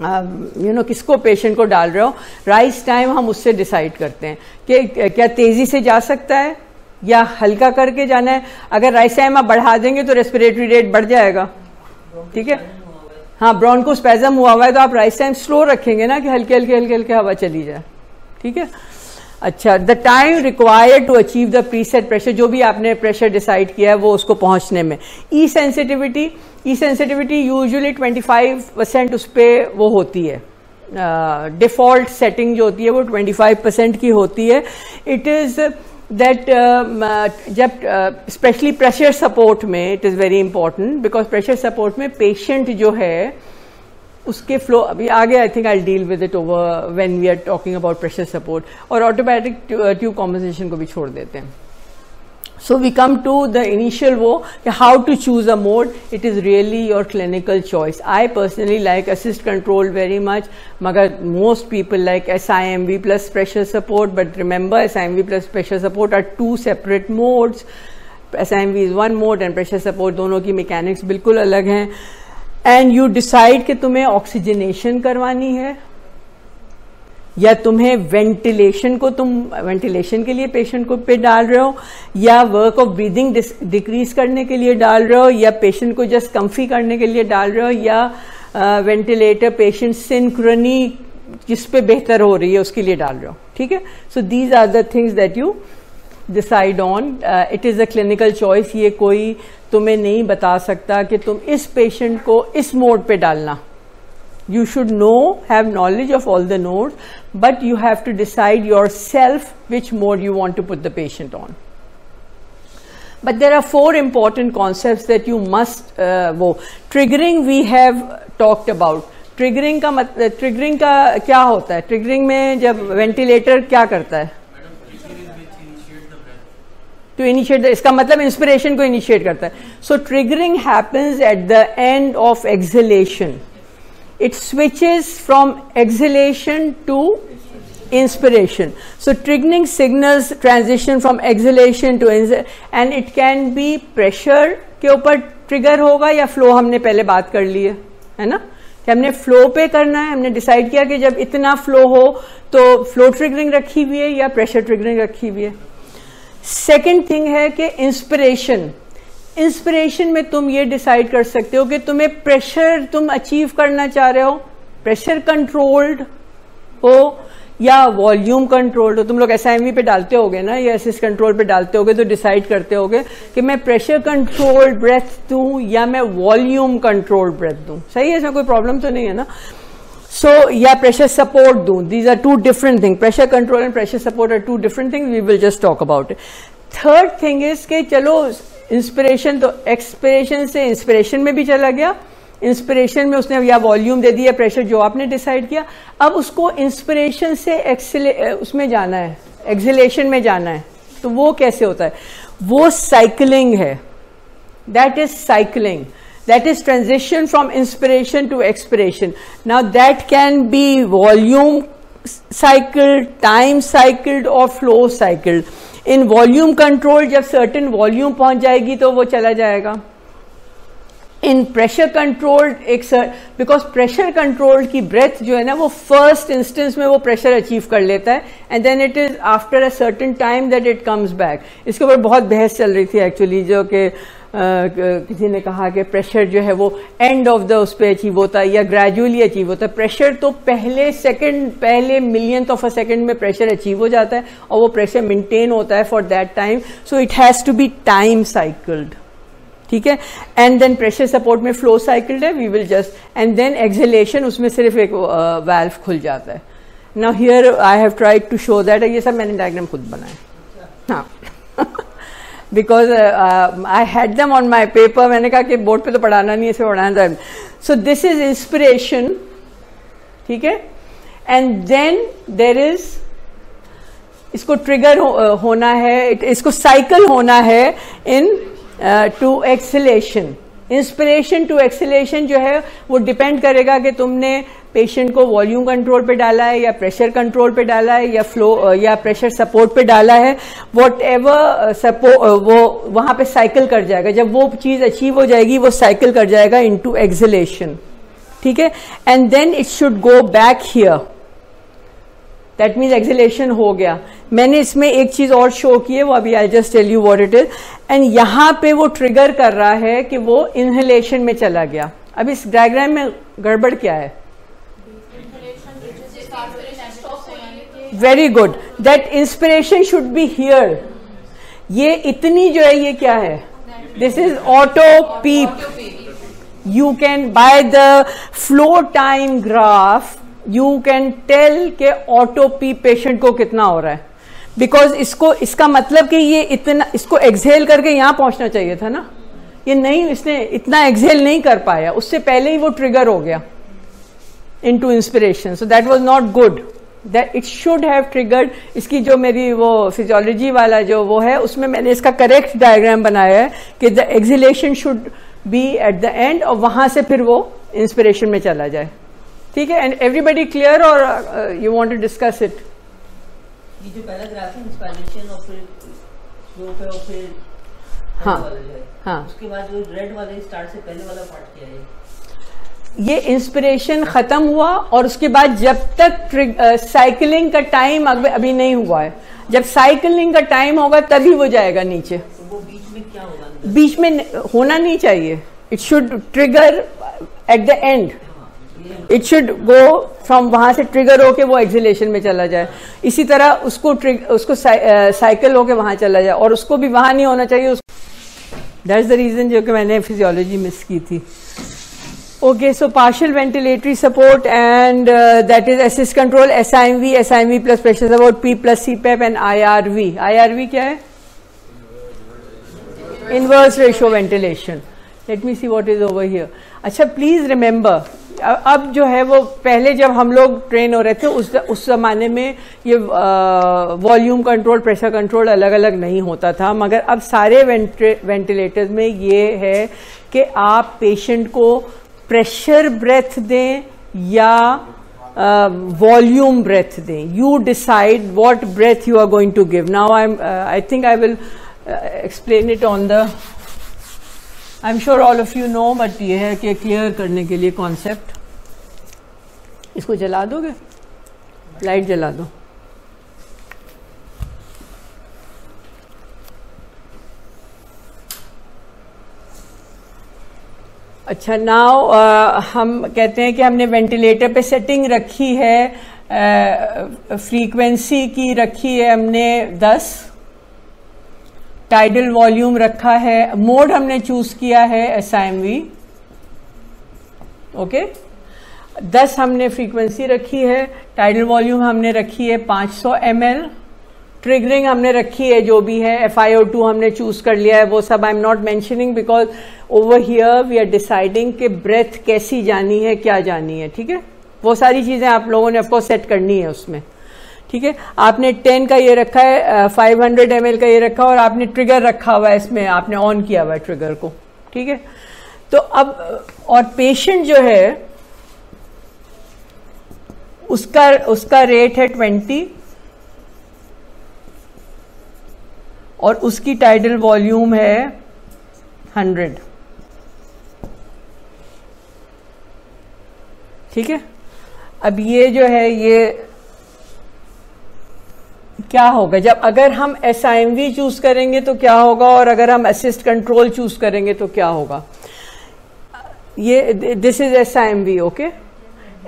किसको पेशेंट को डाल रहे हो. राइज टाइम हम उससे डिसाइड करते हैं कि क्या तेजी से जा सकता है या हल्का करके जाना है. अगर राइज टाइम आप बढ़ा देंगे तो रेस्पिरेटरी रेट बढ़ जाएगा. ठीक है. हाँ, ब्रोंकोस्पैज्म हुआ हुआ है तो आप राइज टाइम स्लो रखेंगे ना, कि हल्के हल्के हल्के हल्के हवा चली जाए. ठीक है. अच्छा, the time required to achieve the preset pressure, जो भी आपने प्रेशर डिसाइड किया है वो उसको पहुंचने में. ई सेंसिटिविटी यूजुअली 25% उस पर वो होती है. डिफॉल्ट सेटिंग जो होती है वो 25% की होती है. इट इज दैट जब स्पेशली प्रेशर सपोर्ट में it is very important, because pressure support में पेशेंट जो है उसके फ्लो, अभी आगे I think I deal with it over when we are talking about pressure support. और ऑटोमेटिक ट्यूब कॉम्पोजिशन को भी छोड़ देते हैं. So we come to the initial वो, how to choose a mode. It is really your clinical choice. I personally like assist control very much, मगर most people like SIMV plus pressure support. But remember, SIMV plus pressure support are 2 separate modes. SIMV is 1 mode and pressure support, दोनों की मैकेनिक्स बिल्कुल अलग हैं. एंड यू डिसाइड कि तुम्हें ऑक्सीजनेशन करवानी है या तुम्हें वेंटिलेशन को, तुम वेंटिलेशन के लिए पेशेंट को पे डाल रहे हो, या वर्क ऑफ ब्रीदिंग डिक्रीज करने के लिए डाल रहे हो, या पेशेंट को जस्ट कंफी करने के लिए डाल रहे हो, या वेंटिलेटर पेशेंट सिंक्रोनी जिस पे बेहतर हो रही है उसके लिए डाल रहे हो. ठीक है. So these are the things that you decide on. It is a clinical choice. ये कोई तुम्हें नहीं बता सकता कि तुम इस पेशेंट को इस मोड पे डालना. You should have knowledge of all the nodes, but you have to decide yourself which mode you want to put the patient on. But there are 4 important concepts that you must triggering we have talked about. Triggering का क्या होता है? Triggering में जब वेंटिलेटर क्या करता है? To initiate इसका मतलब इंस्पिरेशन को इनिशिएट करता है. So triggering happens at the end of exhalation. It switches from exhalation to inspiration. So triggering signals transition from exhalation to and it can be pressure के ऊपर ट्रिगर होगा या फ्लो. हमने पहले बात कर ली है ना, कि हमने फ्लो पे करना है. हमने डिसाइड किया कि जब इतना फ्लो हो तो फ्लो ट्रिगरिंग रखी हुई है या प्रेशर ट्रिगरिंग रखी हुई है. सेकेंड थिंग है कि इंस्पिरेशन में तुम ये डिसाइड कर सकते हो कि तुम्हें प्रेशर तुम अचीव करना चाह रहे हो, प्रेशर कंट्रोल्ड हो या वॉल्यूम कंट्रोल्ड हो. तुम लोग SIMV पे डालते होगे ना या असिस्ट कंट्रोल पे डालते होगे, तो डिसाइड करते होगे कि मैं प्रेशर कंट्रोल्ड ब्रेथ दूं या मैं वॉल्यूम कंट्रोल्ड ब्रेथ दूं. सही है, इसमें कोई प्रॉब्लम तो नहीं है ना. So या pressure support दूं, these are two different things. Pressure control and pressure support are two different things. We will just talk about it. Third thing is कि चलो इंस्पिरेशन तो एक्सपिरेशन से इंस्पिरेशन में भी चला गया, इंस्पिरेशन में उसने या वॉल्यूम दे दिया, प्रेशर जो आपने डिसाइड किया, अब उसको इंस्पिरेशन से उसमें जाना है, एक्सलेशन में जाना है. तो वो कैसे होता है? वो साइकिलिंग है. That is cycling. That is transition from inspiration to expiration. Now that can be volume cycled, time cycled or flow cycled. In volume control जब certain volume पहुंच जाएगी तो वो चला जाएगा. In pressure control because pressure control की breath जो है ना वो first instance में वो pressure achieve कर लेता है and then it is after a certain time that it comes back. इसके ऊपर बहुत बहस चल रही थी actually, जो कि किसी ने कहा कि प्रेशर जो है वो एंड ऑफ द उस पर अचीव होता है या ग्रेजुअली अचीव होता है. प्रेशर तो पहले मिलियंथ ऑफ अ सेकंड में प्रेशर अचीव हो जाता है और वो प्रेशर मेंटेन होता है for that time. So it has to be time cycled. ठीक है. एंड देन प्रेशर सपोर्ट में फ्लो साइकिल्ड है. We will just and then exhalation, उसमें सिर्फ एक वाल्व खुल जाता है. Now here I have tried to show that. ये सब मैंने डायग्राम खुद बनाया. हाँ because I had them on my paper. मैंने कहा कि बोर्ड पे तो पढ़ाना नहीं है, इसे पढ़ाना था. So this is inspiration, ठीक है. And then there is, इसको ट्रिगर होना है, इसको साइकिल होना है into exhalation. Inspiration to exhalation जो है वो डिपेंड करेगा कि तुमने पेशेंट को वॉल्यूम कंट्रोल पे डाला है या प्रेशर कंट्रोल पे डाला है या फ्लो या प्रेशर सपोर्ट पे डाला है. वॉट एवर वो वहां पे साइकिल कर जाएगा. जब वो चीज अचीव हो जाएगी वो साइकिल कर जाएगा इनटू एक्सलेशन. ठीक है. And then it should go back here. That means exhalation हो गया. मैंने इसमें एक चीज और शो की है, वो अभी I just tell you what it is. And यहां पे वो ट्रिगर कर रहा है कि वो इनहेलेशन में चला गया. अब इस डायग्राम में गड़बड़ क्या है? Very good. That inspiration should be here. ये इतनी जो है ये क्या है? This is auto PEEP. You can by the flow time graph you can tell के ऑटो पीप पेशेंट को कितना हो रहा है. बिकॉज इसका मतलब कि ये इतना, इसको एक्सहेल करके यहां पहुंचना चाहिए था ना. ये नहीं, इसने इतना एक्सहेल नहीं कर पाया, उससे पहले ही वो ट्रिगर हो गया into inspiration. So that was not good. That it should have triggered. इसकी जो मेरी वो फिजियोलॉजी वाला जो वो है उसमें मैंने इसका करेक्ट डायग्राम बनाया है कि the exhalation should be at the end और वहां से फिर वो इंस्पिरेशन में चला जाए. ठीक है. एंड एवरीबडी क्लियर और you want to discuss it? ये जो पहला ग्राफ है इंस्पिरेशन और फिर फ्लो पे और फिर हाँ वाला जो है, हाँ, उसके बाद जो रेड वाले स्टार्ट से पहले वाला पार्ट क्या है? ये इंस्पिरेशन खत्म हुआ और उसके बाद जब तक साइकिलिंग का टाइम अभी नहीं हुआ है, जब साइकिलिंग का टाइम होगा तभी वो जाएगा नीचे. तो वो बीच में क्या होगा? बीच में होना नहीं चाहिए. It should trigger at the end. It should go from वहां से ट्रिगर होके वो एक्सलेशन में चला जाए. इसी तरह उसको साइकिल होके वहां चला जाए और उसको भी वहां नहीं होना चाहिए. दैट्स द रीजन जो कि मैंने फिजियोलॉजी मिस की थी. Okay, so partial ventilatory support and that is assist control, SIMV plus pressure support, P plus CPAP and IRV. IRV क्या है? Inverse ratio ventilation. Let me see what is over here. अच्छा, please remember, अब जो है वो पहले जब हम लोग ट्रेन हो रहे थे उस जमाने में ये वॉल्यूम कंट्रोल, प्रेशर कंट्रोल अलग अलग नहीं होता था. मगर अब सारे वेंटिलेटर्स में ये है कि आप पेशेंट को प्रेशर ब्रेथ दें या वॉल्यूम ब्रेथ दें. You decide what breath you are going to give. Now I think I will explain it on the, I am sure all of you know, but ये है कि क्लियर करने के लिए कॉन्सेप्ट. इसको जला दोगे? लाइट जला दो. अच्छा, नाउ हम कहते हैं कि हमने वेंटिलेटर पे सेटिंग रखी है, फ्रीक्वेंसी की रखी है हमने 10, टाइडल वॉल्यूम रखा है, मोड हमने चूज किया है SIMV. ओके. 10 हमने फ्रीक्वेंसी रखी है, टाइडल वॉल्यूम हमने रखी है 500 ml, ट्रिगरिंग हमने रखी है जो भी है, FiO2 हमने चूज कर लिया है, वो सब I am not mentioning because over here we are deciding कि ब्रेथ कैसी जानी है, क्या जानी है, ठीक है। वो सारी चीजें आप लोगों ने ऑफकोर्स सेट करनी है उसमें, ठीक है। आपने 10 का ये रखा है, 500 ml का ये रखा और आपने ट्रिगर रखा हुआ है इसमें, आपने ऑन किया हुआ है ट्रिगर को, ठीक है। तो अब और पेशेंट जो है उसका रेट है 20 और उसकी टाइडल वॉल्यूम है 100, ठीक है। अब ये जो है ये क्या होगा जब अगर हम SIMV चूज करेंगे तो क्या होगा और अगर हम असिस्ट कंट्रोल चूज करेंगे तो क्या होगा। ये this is SIMV, okay.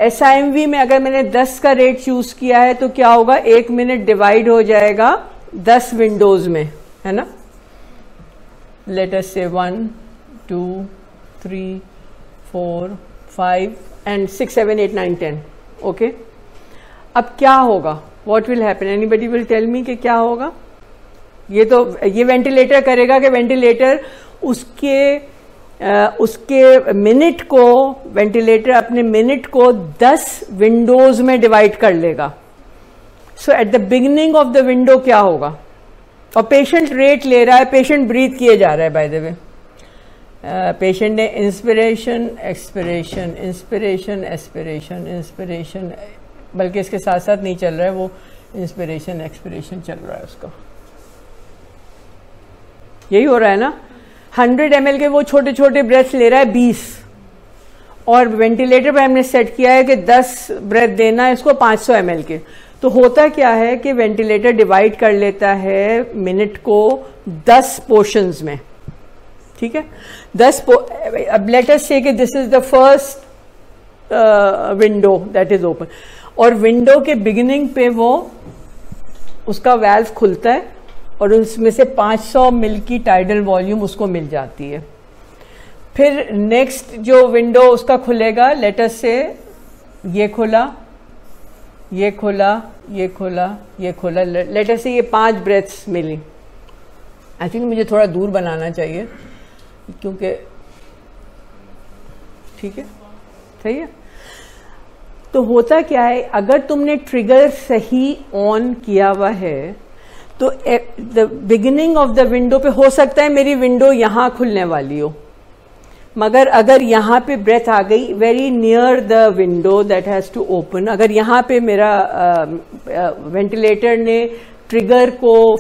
SIMV में अगर मैंने 10 का रेट चूज किया है तो क्या होगा, 1 मिनट डिवाइड हो जाएगा 10 विंडोज में, है ना। लेट अस से 1 2 3 4 5 एंड 6 7 8 9 10, ओके। अब क्या होगा, what will happen, anybody will tell me कि क्या होगा। ये वेंटिलेटर करेगा कि वेंटिलेटर उसके मिनट को, वेंटिलेटर अपने मिनट को 10 विंडोज में डिवाइड कर लेगा। So at the beginning of the window क्या होगा, और पेशेंट रेट ले रहा है, पेशेंट ब्रीथ किए जा रहा है बाय द वे। पेशेंट ने inspiration expiration, inspiration aspiration, inspiration, बल्कि इसके साथ साथ नहीं चल रहा है, वो इंस्पिरेशन एक्सपिरेशन चल रहा है उसका, यही हो रहा है ना। 100 ml के वो छोटे छोटे ब्रेथ ले रहा है 20, और वेंटिलेटर पे हमने सेट किया है कि 10 ब्रेथ देना है इसको 500 ml के। तो होता क्या है कि वेंटिलेटर डिवाइड कर लेता है मिनट को 10 पोर्शंस में, ठीक है। अब लेट अस से कि this is the first window that is open, और विंडो के बिगिनिंग पे वो उसका वाल्व खुलता है और उसमें से 500 ml की टाइडल वॉल्यूम उसको मिल जाती है। फिर नेक्स्ट जो विंडो उसका खुलेगा, लेट अस से ये खुला, ये खुला, ये खुला, ये खुला, लेट अस से ये 5 ब्रेथ्स मिली। आई थिंक मुझे थोड़ा दूर बनाना चाहिए क्योंकि, ठीक है, सही है। तो होता क्या है, अगर तुमने ट्रिगर सही ऑन किया हुआ है तो the beginning of the window पे हो सकता है मेरी विंडो यहां खुलने वाली हो, मगर अगर यहां पे ब्रेथ आ गई very near the window that has to open, अगर यहां पे मेरा वेंटिलेटर ने ट्रिगर को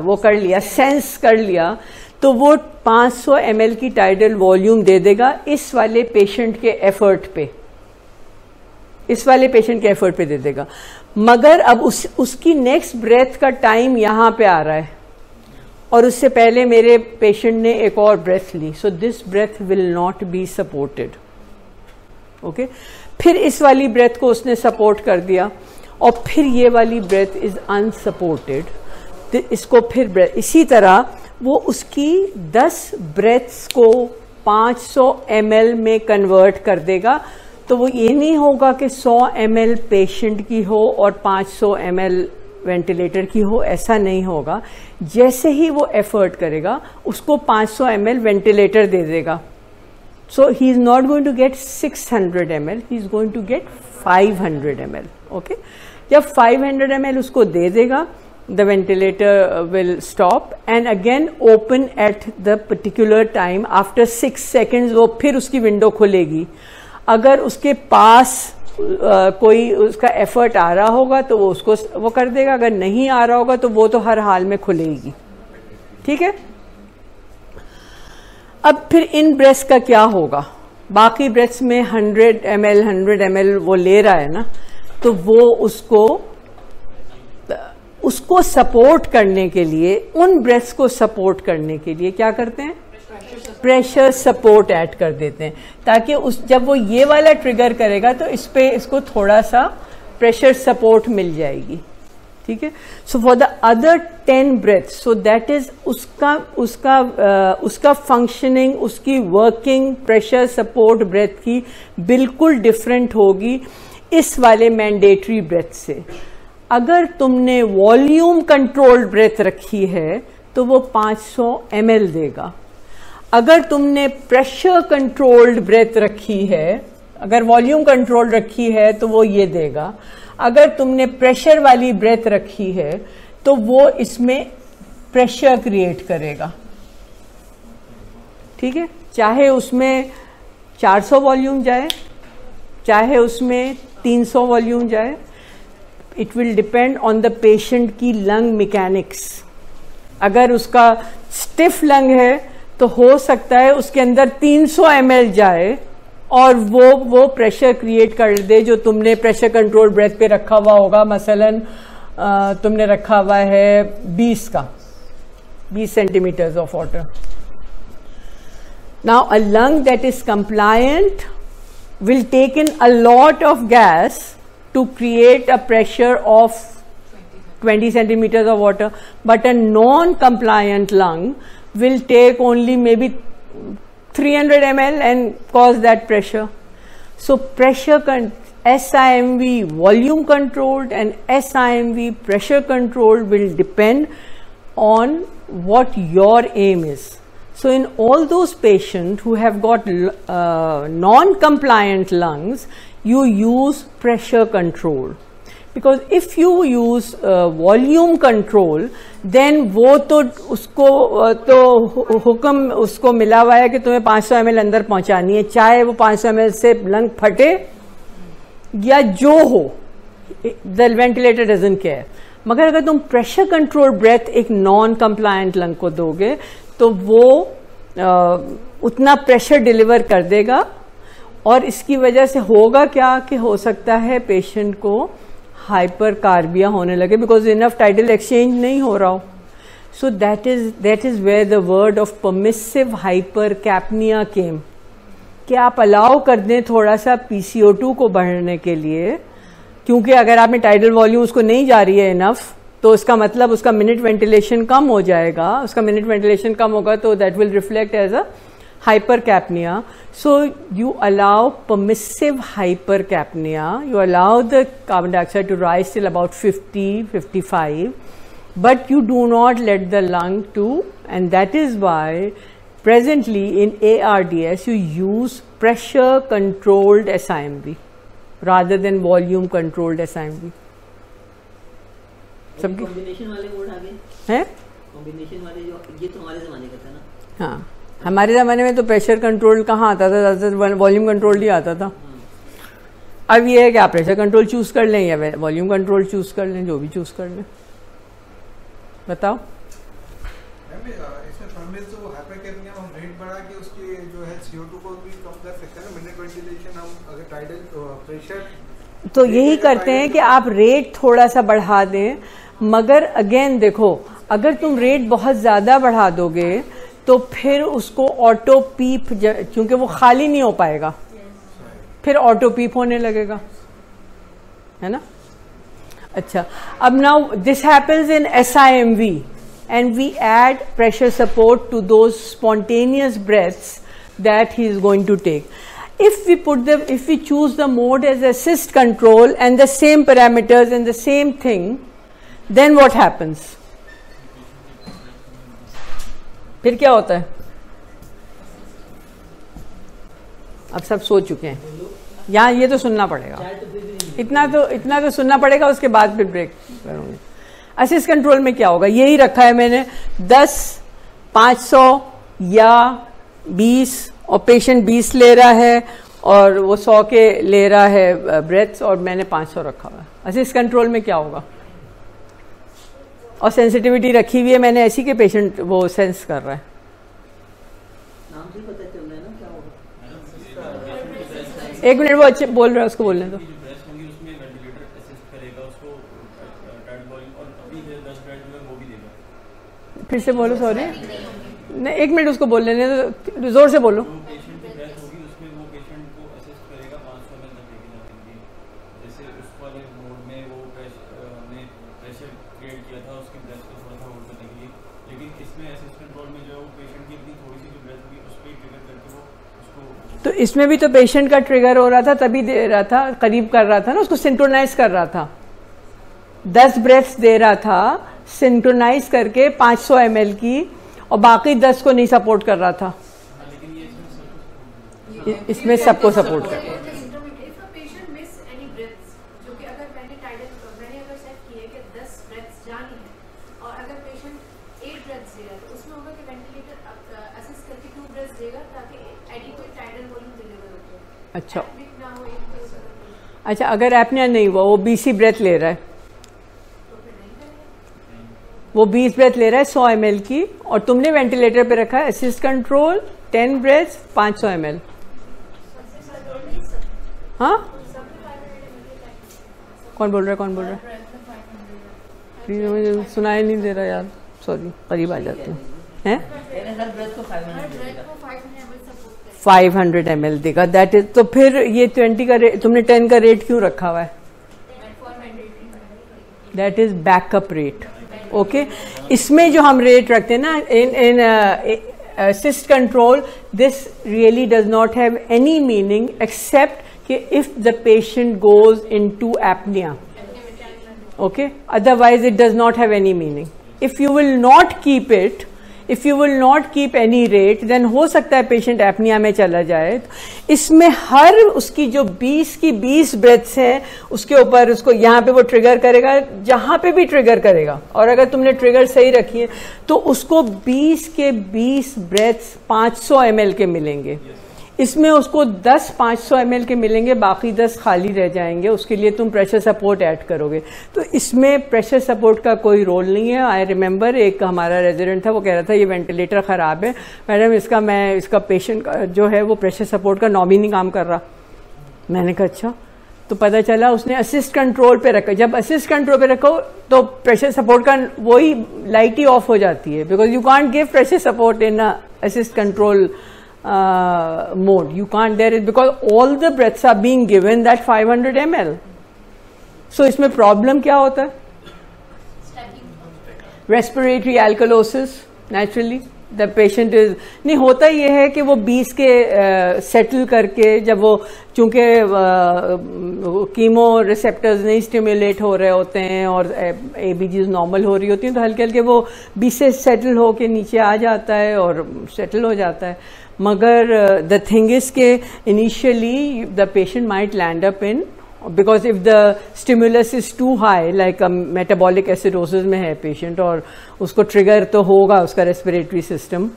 वो कर लिया, सेंस कर लिया, तो वो 500 ml की टाइडल वॉल्यूम दे देगा इस वाले पेशेंट के एफर्ट पे, इस वाले पेशेंट के एफर्ट पे दे देगा। मगर अब उसकी नेक्स्ट ब्रेथ का टाइम यहां पे आ रहा है और उससे पहले मेरे पेशेंट ने एक और ब्रेथ ली, so this breath will not be supported, okay. फिर इस वाली ब्रेथ को उसने सपोर्ट कर दिया और फिर ये वाली ब्रेथ इज अनसपोर्टेड, तो इसको फिर ब्रेथ, इसी तरह वो उसकी 10 ब्रेथ्स को 500 ml में कन्वर्ट कर देगा। तो वो ये नहीं होगा कि 100 ml पेशेंट की हो और 500 ml वेंटिलेटर की हो, ऐसा नहीं होगा। जैसे ही वो एफर्ट करेगा उसको 500 ml वेंटिलेटर दे देगा। So he is not going to get 600 ml, he is going to get 500 ml, okay. जब 500 ml उसको दे देगा, the ventilator will stop and again open at the particular time. After 6 seconds वो फिर उसकी विंडो खुलेगी। अगर उसके पास कोई उसका एफर्ट आ रहा होगा तो वो उसको वो कर देगा, अगर नहीं आ रहा होगा तो वो तो हर हाल में खुलेगी, ठीक है। अब फिर इन ब्रेथ्स का क्या होगा, बाकी ब्रेथ्स में 100 ml वो ले रहा है ना, तो वो उसको सपोर्ट करने के लिए, उन ब्रेथ्स को सपोर्ट करने के लिए क्या करते हैं, प्रेशर सपोर्ट ऐड कर देते हैं, ताकि जब वो ये वाला ट्रिगर करेगा तो इस पे इसको थोड़ा सा प्रेशर सपोर्ट मिल जाएगी, ठीक है। So for the other 10 breaths, so that is उसका फंक्शनिंग, उसकी वर्किंग प्रेशर सपोर्ट ब्रेथ की बिल्कुल डिफरेंट होगी इस वाले मैंडेटरी ब्रेथ से। अगर तुमने वॉल्यूम कंट्रोल्ड ब्रेथ रखी है तो वो 500 ml देगा। अगर तुमने प्रेशर कंट्रोल्ड ब्रेथ रखी है, अगर वॉल्यूम कंट्रोल रखी है तो वो ये देगा। अगर तुमने प्रेशर वाली ब्रेथ रखी है तो वो इसमें प्रेशर क्रिएट करेगा। ठीक है, चाहे उसमें 400 वॉल्यूम जाए, चाहे उसमें 300 वॉल्यूम जाए, it will depend on the patient की लंग मैकेनिक्स। अगर उसका स्टिफ लंग है तो हो सकता है उसके अंदर 300 ml जाए और वो प्रेशर क्रिएट कर दे जो तुमने प्रेशर कंट्रोल ब्रेथ पे रखा हुआ होगा। मसलन तुमने रखा हुआ है 20 centimetres of water. Now a lung that is compliant will take in a lot of gas to create a pressure of 20 centimeters of water, but a non-compliant lung will take only maybe 300 ml and cause that pressure. So SIMV volume controlled and SIMV pressure controlled will depend on what your aim is. So in all those patients who have got non-compliant lungs, you use pressure control. Because if you use volume control, then वो तो उसको तो हुक्म उसको मिला हुआ है कि तुम्हें 500 ml अंदर पहुंचानी है, चाहे वो 500 ml से लंग फटे या जो हो, the ventilator doesn't care. मगर अगर तुम प्रेशर कंट्रोल ब्रेथ एक नॉन कंप्लायंट लंग को दोगे तो वो उतना प्रेशर डिलीवर कर देगा, और इसकी वजह से होगा क्या कि हो सकता है पेशेंट को हाइपर कार्बिया होने लगे, बिकॉज इनफ टाइडल एक्सचेंज नहीं हो रहा हो। So that is where the word of permissive hypercapnia came, कि आप अलाउ कर दें थोड़ा सा PCO2 को बढ़ने के लिए, क्योंकि अगर आप में टाइडल वॉल्यूम उसको नहीं जा रही है इनफ, तो उसका मतलब उसका मिनट वेंटिलेशन कम हो जाएगा। उसका मिनट वेंटिलेशन कम होगा तो that will reflect as a hypercapnia. So you allow permissive hypercapnia, you allow the carbon dioxide to rise till about 50-55, but you do not let the lung to, and that is why presently in ARDS you use pressure controlled SIMV rather than volume controlled SIMV. सबकी कॉम्बिनेशन वाले मोड आ गए हैं, कॉम्बिनेशन वाले जो ये तो हमारे जमाने का था ना। हाँ, हमारे ज़माने में तो प्रेशर कंट्रोल कहाँ आता था, ज़्यादातर वॉल्यूम कंट्रोल ही आता था। अब ये है कि आप प्रेशर कंट्रोल चूज कर लें या वॉल्यूम कंट्रोल चूज कर लें, जो भी चूज कर लें। बताओ। इसमें परमिस जो हाइपरकैप्निया हम रेट बढ़ा के उसके जो है CO2 को भी कम कर सकते हैं ना, मिनट वेंटिलेशन हम अगर टाइडल प्रेशर तो यही करते हैं कि आप रेट थोड़ा सा बढ़ा दें, मगर अगेन देखो, अगर तुम रेट बहुत ज़्यादा बढ़ा दोगे तो फिर उसको ऑटो पीप, क्योंकि वो खाली नहीं हो पाएगा, फिर ऑटो पीप होने लगेगा, है ना। अच्छा, अब now this happens in SIMV and we add pressure support to those spontaneous breaths that he is going to take. If we choose the mode as assist control and the same parameters and the same thing, then what happens? फिर क्या होता है? अब सब सोच चुके हैं, यहाँ ये तो सुनना पड़ेगा, इतना तो सुनना पड़ेगा, उसके बाद फिर ब्रेक करूंगी। असिस्ट कंट्रोल में क्या होगा, यही रखा है मैंने 10, 500 या 20, और पेशेंट 20 ले रहा है और वो 100 के ले रहा है ब्रेथ्स, और मैंने 500 रखा हुआ है। असिस्ट कंट्रोल में क्या होगा, और सेंसिटिविटी रखी हुई है मैंने ऐसी के पेशेंट वो सेंस कर रहा है। नाम से पता चल रहा है ना क्या होगा। एक मिनट, वो अच्छे बोल रहा है, उसको बोलने दो। फिर से बोलो, सॉरी, नहीं एक मिनट उसको बोल लेने दो, जोर से बोलो। इसमें असिस्ट कंट्रोल में जो है वो पेशेंट की इतनी थोड़ी सी जो ब्रेथ होगी उस पर ही ट्रिगर करके वो उसको, तो इसमें भी तो पेशेंट का ट्रिगर हो रहा था तभी दे रहा था, करीब कर रहा था ना, उसको सिंक्रोनाइज कर रहा था, 10 ब्रेथ्स दे रहा था सिंक्रोनाइज करके 500 ml की, और बाकी 10 को नहीं सपोर्ट कर रहा था। इसमें सबको सपोर्ट कर रहा था। अच्छा अच्छा, अगर एपनिया नहीं हुआ, वो 20 ब्रेथ ले रहा है, वो 20 ब्रेथ ले रहा है 100 ml की, और तुमने वेंटिलेटर पे रखा है असिस्ट कंट्रोल 10 ब्रेथ 500 ml। हाँ, कौन बोल रहा है? प्लीज मुझे सुनाई नहीं दे रहा यार, सॉरी, करीब आ जाते हैं। 500 ml देगा, दैट इज, तो फिर ये 20 का रेट, तुमने 10 का रेट क्यों रखा हुआ है? That is backup rate. Okay, इसमें जो हम रेट रखते हैं ना in assist control, this really does not have any meaning except कि if the patient goes into apnea, okay, otherwise it does not have any meaning. If you will not keep it, if you will not keep any rate, then हो सकता है पेशेंट एपनिया में चला जाए। तो इसमें हर उसकी जो 20 की 20 ब्रेथ्स हैं, उसके ऊपर उसको यहाँ पे वो ट्रिगर करेगा, जहां पे भी ट्रिगर करेगा, और अगर तुमने ट्रिगर सही रखी है तो उसको 20 के 20 ब्रेथ्स 500 ml के मिलेंगे। इसमें उसको 10 500 ml के मिलेंगे, बाकी 10 खाली रह जाएंगे, उसके लिए तुम प्रेशर सपोर्ट ऐड करोगे। तो इसमें प्रेशर सपोर्ट का कोई रोल नहीं है। आई रिमेंबर एक हमारा रेजिडेंट था, वो कह रहा था ये वेंटिलेटर खराब है मैडम, इसका पेशेंट जो है वो प्रेशर सपोर्ट का नॉब ही नहीं काम कर रहा। मैंने कहा अच्छा, तो पता चला उसने असिस्ट कंट्रोल पे रखा। जब असिस्ट कंट्रोल पे रखो तो प्रेशर सपोर्ट का वही लाइट ही ऑफ हो जाती है, because you can't give pressure support in assist control mode. You can't there is because all the breaths are being given that 500 ml. So इसमें प्रॉब्लम क्या होता है? Respiratory alkalosis naturally the patient is नहीं होता। ये है कि वो 20 के सेटल करके, जब वो चूंकि कीमो रिसेप्टर्स नहीं स्टिमुलेट हो रहे होते हैं और ABGs नॉर्मल हो रही होती हैं, तो हल्के हल्के वो 20 से सेटल होके नीचे आ जाता है और सेटल हो जाता है। मगर द थिंग इज के initially the patient might land up in, because if the stimulus is too high, like metabolic acidosis में है पेशेंट, और उसको ट्रिगर तो होगा उसका रेस्पिरेटरी सिस्टम,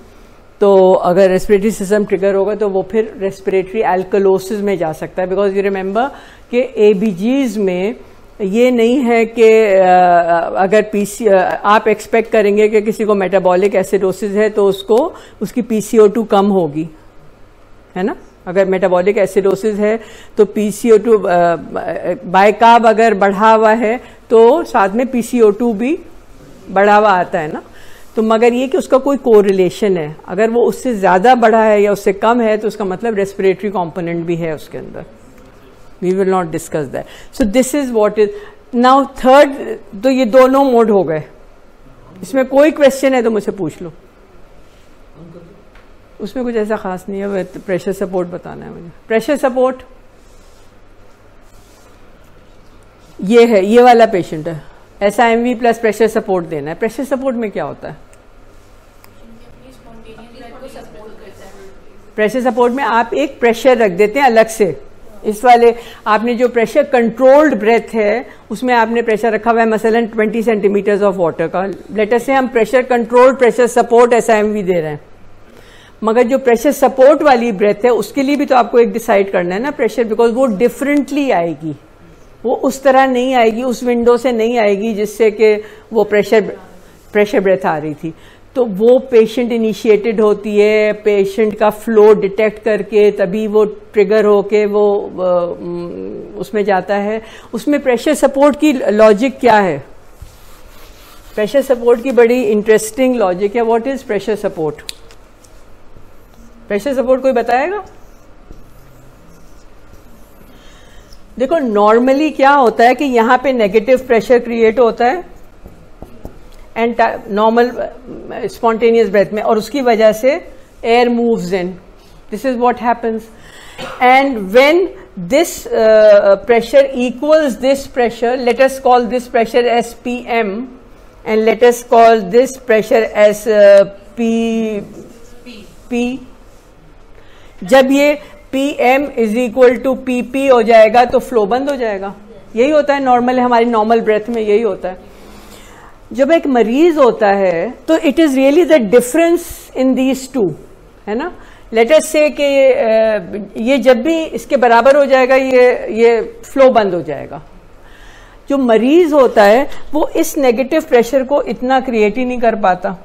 तो अगर रेस्पिरेटरी सिस्टम ट्रिगर होगा तो वो फिर रेस्पिरेटरी एल्कलोसिस में जा सकता है। बिकॉज यू रिमेंबर कि ABGs में ये नहीं है कि अगर आप एक्सपेक्ट करेंगे कि किसी को मेटाबॉलिक एसिडोसिस है तो उसकी PCO2 कम होगी, है ना। अगर मेटाबॉलिक एसिडोसिस है तो PCO2 बायकार्ब अगर बढ़ा हुआ है तो साथ में PCO2 भी बढ़ा हुआ आता है ना। तो मगर ये कि उसका कोई कोरिलेशन है, अगर वो उससे ज्यादा बढ़ा है या उससे कम है तो उसका मतलब रेस्पिरेटरी कंपोनेंट भी है उसके अंदर। We will not discuss that. So this is what is now third. तो ये दोनों मोड हो गए। इसमें कोई क्वेश्चन है तो मुझे पूछ लो। उसमें कुछ ऐसा खास नहीं है, प्रेशर सपोर्ट बताना है मुझे। प्रेशर सपोर्ट ये है, ये वाला पेशेंट है, SIMV प्लस प्रेशर सपोर्ट देना है। प्रेशर सपोर्ट में क्या होता है? प्रेशर सपोर्ट में आप एक प्रेशर रख देते हैं अलग से। इस वाले आपने जो प्रेशर कंट्रोल्ड ब्रेथ है उसमें आपने प्रेशर रखा हुआ है मसलन 20 सेंटीमीटर्स ऑफ वाटर का। लेटर से हम pressure controlled pressure support SIMV दे रहे हैं, मगर जो प्रेशर सपोर्ट वाली ब्रेथ है उसके लिए भी तो आपको एक डिसाइड करना है ना प्रेशर, बिकॉज वो डिफरेंटली आएगी, वो उस तरह नहीं आएगी, उस विंडो से नहीं आएगी जिससे कि वो प्रेशर ब्रेथ आ रही थी। तो वो पेशेंट इनिशिएटेड होती है, पेशेंट का फ्लो डिटेक्ट करके तभी वो ट्रिगर होके वो उसमें जाता है। उसमें प्रेशर सपोर्ट की लॉजिक क्या है? प्रेशर सपोर्ट की बड़ी इंटरेस्टिंग लॉजिक है। What is pressure support? Pressure support कोई बताएगा? देखो नॉर्मली क्या होता है कि यहां पे नेगेटिव प्रेशर क्रिएट होता है, एंड नॉर्मल स्पॉन्टेनियस ब्रेथ में, और उसकी वजह से air moves in. This is what happens. And when this pressure equals this pressure, let us call this pressure as PM and let us call this pressure as P. जब ये PM is equal to PP हो जाएगा तो फ्लो बंद हो जाएगा. यही होता है नॉर्मल, हमारी नॉर्मल ब्रेथ में यही होता है. जब एक मरीज होता है तो it is really the difference in these two, है ना. लेट अस से कि ये जब भी इसके बराबर हो जाएगा ये फ्लो बंद हो जाएगा. जो मरीज होता है वो इस नेगेटिव प्रेशर को इतना क्रिएट ही नहीं कर पाता.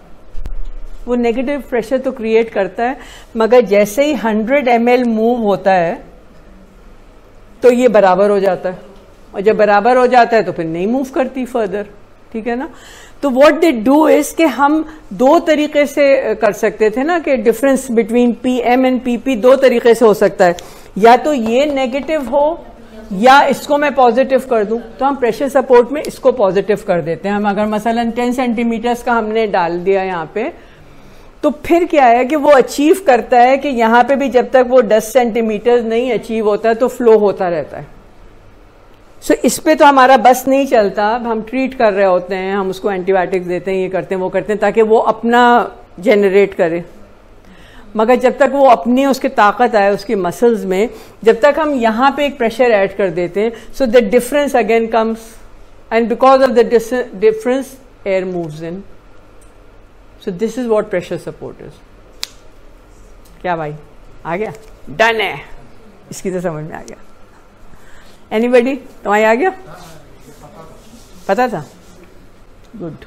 वो नेगेटिव प्रेशर तो क्रिएट करता है, मगर जैसे ही 100 ml मूव होता है तो ये बराबर हो जाता है, और जब बराबर हो जाता है तो फिर नहीं मूव करती फर्दर. ठीक है ना. तो व्हाट दे डू इज कि हम दो तरीके से कर सकते थे ना, कि difference between PM and PP दो तरीके से हो सकता है. या तो ये नेगेटिव हो या इसको मैं पॉजिटिव कर दूं. तो हम प्रेशर सपोर्ट में इसको पॉजिटिव कर देते हैं. हम अगर मसलन 10 सेंटीमीटर्स का हमने डाल दिया यहाँ पे, तो फिर क्या है कि वो अचीव करता है कि यहाँ पे भी जब तक वो 10 सेंटीमीटर नहीं अचीव होता तो फ्लो होता रहता है. सो इस पे तो हमारा बस नहीं चलता. हम ट्रीट कर रहे होते हैं, हम उसको एंटीबायोटिक्स देते हैं, ये करते हैं वो करते हैं, ताकि वो अपना जनरेट करे. मगर जब तक वो अपनी उसकी ताकत आए उसकी मसल्स में, जब तक हम यहाँ पे एक प्रेशर ऐड कर देते हैं, so the difference again comes, and because of the difference air moves in. So this is what pressure support is. क्या भाई आ गया? डन है. इसकी तो समझ में आ गया. एनीबडी? तुम्हारी आ गया? पता था? गुड.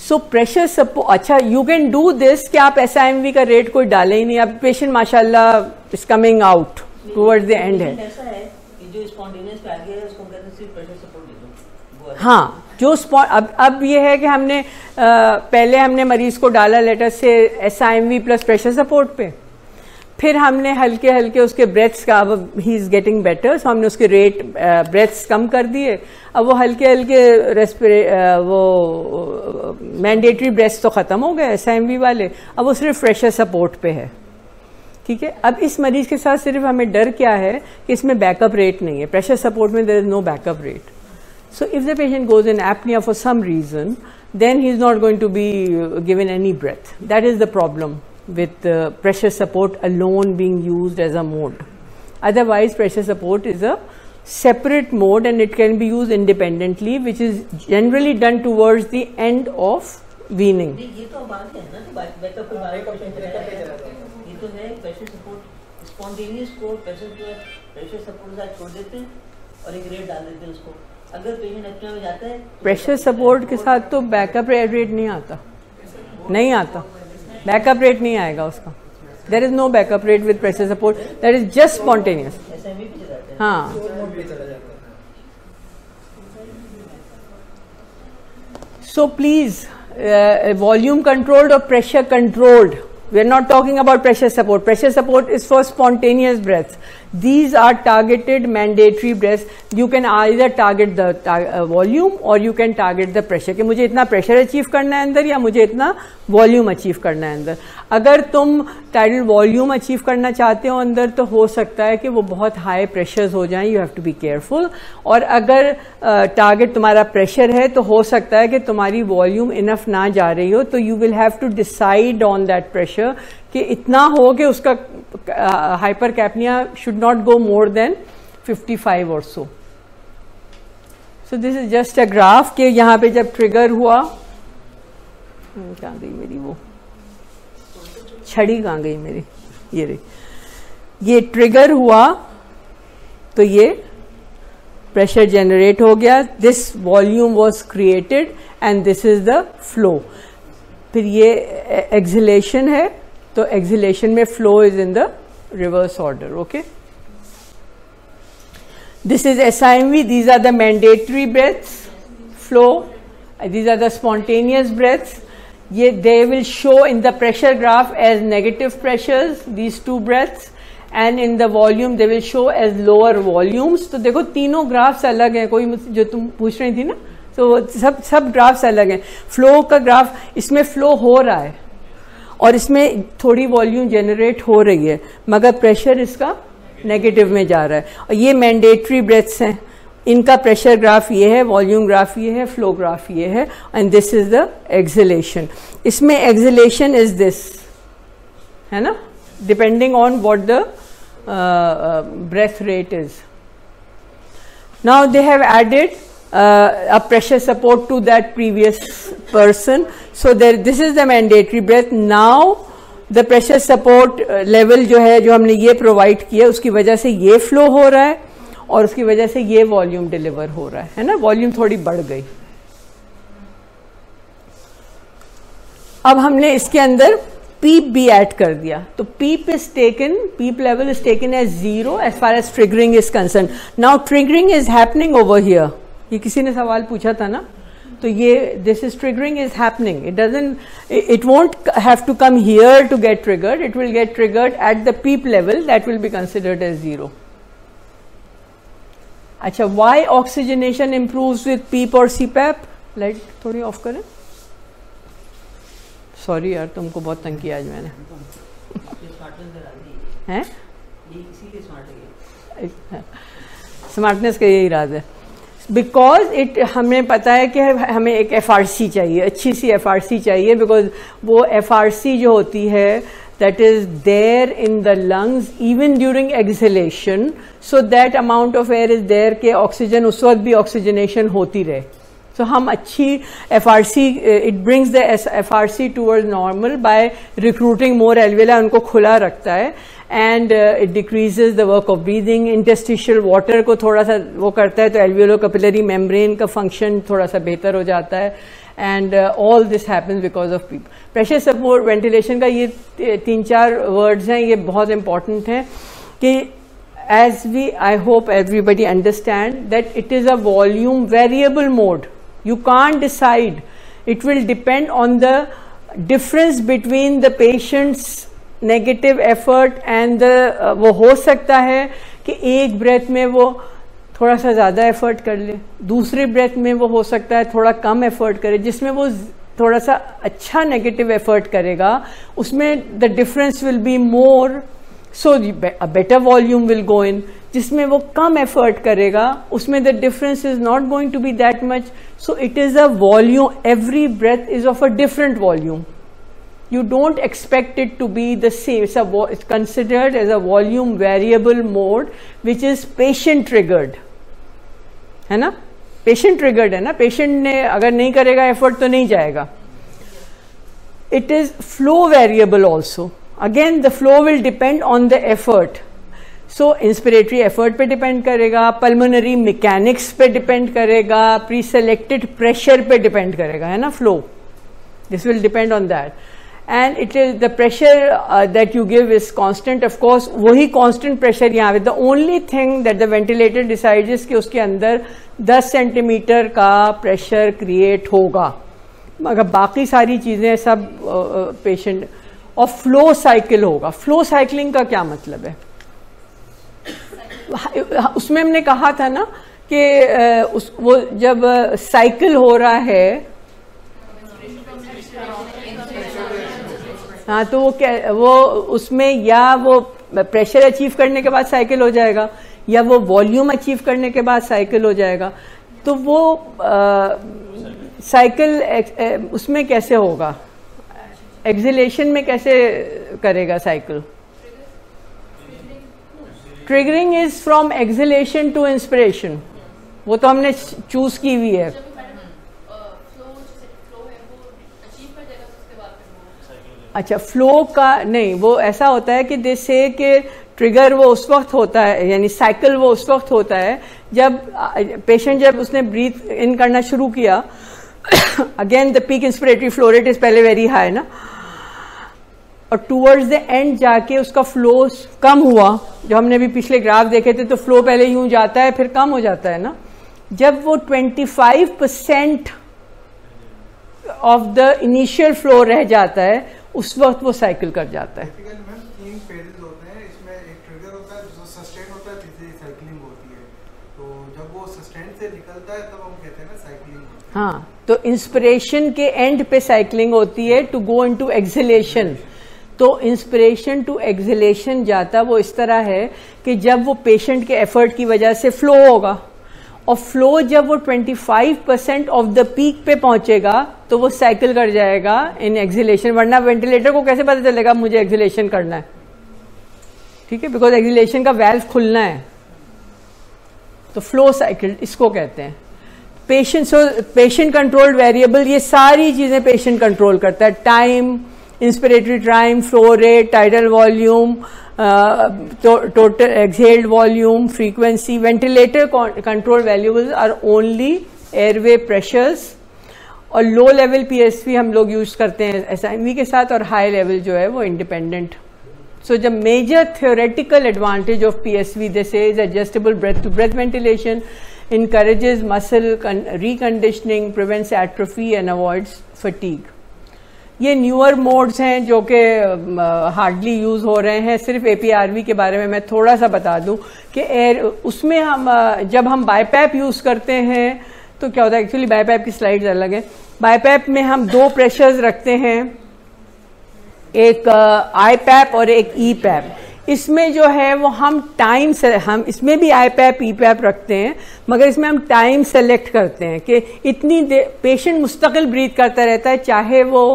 So pressure support. अच्छा, यू कैन डू दिस कि आप SIMV का रेट कोई डाले ही नहीं. अब पेशेंट माशाल्लाह is coming out towards the end है. ऐसा है कि जो स्पॉन्टेनियस कार्डिया है उसको कहते हैं सिर्फ प्रेशर सपोर्ट दे दो. हाँ, जो अब ये है कि हमने पहले हमने मरीज को डाला लेटर से SIMV प्लस प्रेशर सपोर्ट पे, फिर हमने हल्के हल्के उसके ब्रेथ्स का, अब ही इज गेटिंग बेटर, सो हमने उसके रेट ब्रेथ्स कम कर दिए. अब वो हल्के हल्के वो मैंडेटरी ब्रेथ्स तो खत्म हो गए SIMV वाले, अब वो सिर्फ प्रेशर सपोर्ट पे है. ठीक है. अब इस मरीज के साथ सिर्फ हमें डर क्या है कि इसमें बैकअप रेट नहीं है. प्रेशर सपोर्ट में there is no backup rate. So if the patient goes in apnea for some reason, then he is not going to be given any breath. That is the problem with pressure support alone being used as a mode. Otherwise, pressure support is a separate mode and it can be used independently, which is generally done towards the end of weaning. ये तो बात है ना, बैकअप पे बात ये तो है. प्रेशर सपोर्ट स्पॉन्टेनियस को प्रेशर सपोर्ट साथ छोड़ देते हैं और एक रेट डाल देते हैं उसको. अगर पेशेंट एपनिया में जाता है प्रेशर सपोर्ट के साथ तो बैकअप रेट नहीं आता, नहीं आता. बैकअप रेट नहीं आएगा उसका. There is no backup rate with pressure support. That is just spontaneous. हाँ. सो प्लीज वॉल्यूम कंट्रोल्ड और pressure controlled. We are not talking about pressure support. Pressure support is for spontaneous breaths. These are targeted mandatory breaths. You can either target the volume or you can target the pressure. कि मुझे इतना pressure achieve करना है अंदर या मुझे इतना volume achieve करना है अंदर. अगर तुम tidal volume achieve करना चाहते हो अंदर तो हो सकता है कि वो बहुत high pressures हो जाएं. You have to be careful. और अगर target तुम्हारा pressure है तो हो सकता है कि तुम्हारी volume enough ना जा रही हो, तो you will have to decide on that pressure कि इतना हो कि उसका hypercapnia should not go more than 55 or so. So this is just a graph कि यहाँ पे जब ट्रिगर हुआ, कहाँ गई मेरी वो छड़ी, कहाँ गई मेरी, ये रही. ये ट्रिगर हुआ तो ये प्रेशर जनरेट हो गया. This volume was created and this is the flow. फिर ये एक्सहेलेशन है तो एक्सहेलेशन में flow is in the reverse order. Okay. This is SIMV. These are the mandatory breaths. Flow. These are the spontaneous breaths. ये they will show in the pressure graph as negative pressures, these two breaths, and in the volume they will show as lower volumes. तो देखो तीनों ग्राफ्स अलग हैं. कोई जो तुम पूछ रही थी ना तो सब ग्राफ्स अलग हैं. फ्लो का ग्राफ, इसमें फ्लो हो रहा है और इसमें थोड़ी वॉल्यूम जनरेट हो रही है, मगर प्रेशर इसका नेगेटिव में जा रहा है. और ये मैंडेटरी ब्रेथ्स हैं, इनका प्रेशर ग्राफ ये है, वॉल्यूम ग्राफ ये है, फ्लो ग्राफ ये है, and this is the exhalation. इसमें एक्सहेलेशन इज दिस, है ना, depending on what the breath rate is. Now they have added a pressure support to that previous person. So there, this is the mandatory breath. Now the pressure support level जो है, जो हमने ये provide किया, उसकी वजह से ये flow हो रहा है और उसकी वजह से ये volume deliver हो रहा है ना, volume थोड़ी बढ़ गई. अब हमने इसके अंदर पीप भी ऐड कर दिया, तो PEEP level is taken as 0 as far as triggering is concern. Now triggering is happening over here. ये किसी ने सवाल पूछा था ना, तो ये this is triggering is happening. It won't have to come here to get triggered, it will get triggered at the PEEP level, that will be considered as 0. अच्छा, why oxygenation improves with PEEP और सीपैप? लाइट थोड़ी ऑफ करें. सॉरी यार, तुमको बहुत तंग किया आज मैंने. हैं? स्मार्टनेस का यही राज है. बिकॉज हमें पता है कि हमें एक FRC चाहिए, अच्छी सी FRC चाहिए, बिकॉज वो FRC जो होती है that is there in the lungs even during exhalation, so that amount of air is there कि ऑक्सीजन उस वक्त भी ऑक्सीजनेशन होती रहे. So हम अच्छी FRC, it brings the FRC towards normal by recruiting more alveoli, उनको खुला रखता है, and it decreases the work of breathing. Interstitial water को थोड़ा सा वो करता है, तो alveolo-capillary membrane का function थोड़ा सा बेहतर हो जाता है, and all this happens because of PEEP. Pressure support ventilation का ये 3-4 words हैं, ये बहुत important हैं कि as I hope everybody understand that it is a volume variable mode. You can't decide. It will depend on the difference between the patient's negative effort and the वो हो सकता है कि एक ब्रेथ में वो थोड़ा सा ज़्यादा एफर्ट कर ले, दूसरे ब्रेथ में वो हो सकता है थोड़ा कम एफर्ट करे. जिसमें वो थोड़ा सा अच्छा नेगेटिव एफर्ट करेगा उसमें the difference will be more, so a better volume will go in. जिसमें वो कम एफर्ट करेगा उसमें the difference is not going to be that much. So it is a volume, every breath is of a different volume. You don't expect it to be the same. It's considered as a volume variable mode which is patient triggered, है ना, patient triggered है ना, patient ने अगर नहीं करेगा effort तो नहीं जाएगा. It is flow variable also. Again the flow will depend on the effort. So inspiratory effort पे depend करेगा, pulmonary mechanics पे depend करेगा, pre-selected pressure पे depend करेगा, है ना, flow. This will depend on that. And it is the pressure that you give is constant, of course. वही constant pressure यहाँ पे. The only thing that the ventilator decides is कि उसके अंदर 10 सेंटीमीटर का pressure create होगा, मगर बाकी सारी चीजें सब patient. और flow cycle होगा. Flow cycling का क्या मतलब है? उसमें हमने कहा था ना कि वो जब cycle हो रहा है, हाँ, तो वो उसमें या वो प्रेशर अचीव करने के बाद साइकिल हो जाएगा या वो वॉल्यूम अचीव करने के बाद साइकिल हो जाएगा. तो वो साइकिल उसमें कैसे होगा, एक्सहेलेशन में कैसे करेगा cycle? Triggering is from exhalation to inspiration. वो तो हमने चूज की हुई है. अच्छा, फ्लो का नहीं, वो ऐसा होता है कि जैसे कि ट्रिगर वो उस वक्त होता है, यानी साइकिल वो उस वक्त होता है जब पेशेंट जब उसने ब्रीथ इन करना शुरू किया. Again the peak inspiratory flow rate is पहले वेरी हाई ना, और टूवर्ड्स द एंड जाके उसका फ्लो कम हुआ. जो हमने भी पिछले ग्राफ देखे थे तो फ्लो पहले यूं जाता है फिर कम हो जाता है ना. जब वो 25% ऑफ द इनिशियल फ्लो रह जाता है उस वक्त वो साइकिल कर जाता है. मैम 3 फेजेस होते हैं इसमें. एक ट्रिगर होता है जो सस्टेन होता है, तीसरी साइक्लिंग होती है. तो जब वो सस्टेन से निकलता है तब हम कहते हैं ना साइक्लिंग. हाँ, तो इंस्पिरेशन के एंड पे साइकिलिंग होती है टू गो इनटू एक्सहेलेशन। तो इंस्पिरेशन टू एक्सहेलेशन जाता वो इस तरह है कि जब वो पेशेंट के एफर्ट की वजह से फ्लो होगा, और फ्लो जब वो 25% ऑफ द पीक पे पहुंचेगा तो वो साइकिल कर जाएगा इन एक्सहेलेशन। वरना वेंटिलेटर को कैसे पता चलेगा मुझे एक्सहेलेशन करना है? ठीक है, बिकॉज एक्सहेलेशन का वाल्व खुलना है। तो फ्लो साइकिल इसको कहते हैं। पेशेंट कंट्रोल्ड वेरिएबल, ये सारी चीजें पेशेंट कंट्रोल करता है। Time, inspiratory time, flow rate, tidal volume, total exhaled volume, frequency. Ventilator control variables are only airway pressures, और लो लेवल PSV हम लोग यूज करते हैं SIMV के साथ, और हाई लेवल जो है वो independent. So the major theoretical advantage of PSV this is adjustable breath to breath ventilation, encourages muscle reconditioning, prevents atrophy and avoids fatigue. ये न्यूअर मोड्स हैं जो कि हार्डली यूज हो रहे हैं। सिर्फ APRV के बारे में मैं थोड़ा सा बता दूं कि एयर उसमें हम जब हम बाईपैप यूज करते हैं तो क्या होता है, एक्चुअली बाईपैप की स्लाइड्स अलग है। बाईपैप में हम दो प्रेशर्स रखते हैं, एक IPAP और एक EPAP। इसमें जो है वो हम टाइम से, हम इसमें भी IPAP EPAP रखते हैं, मगर इसमें हम टाइम सेलेक्ट करते हैं कि इतनी देर पेशेंट मुस्तकिल ब्रीथ करता रहता है, चाहे वो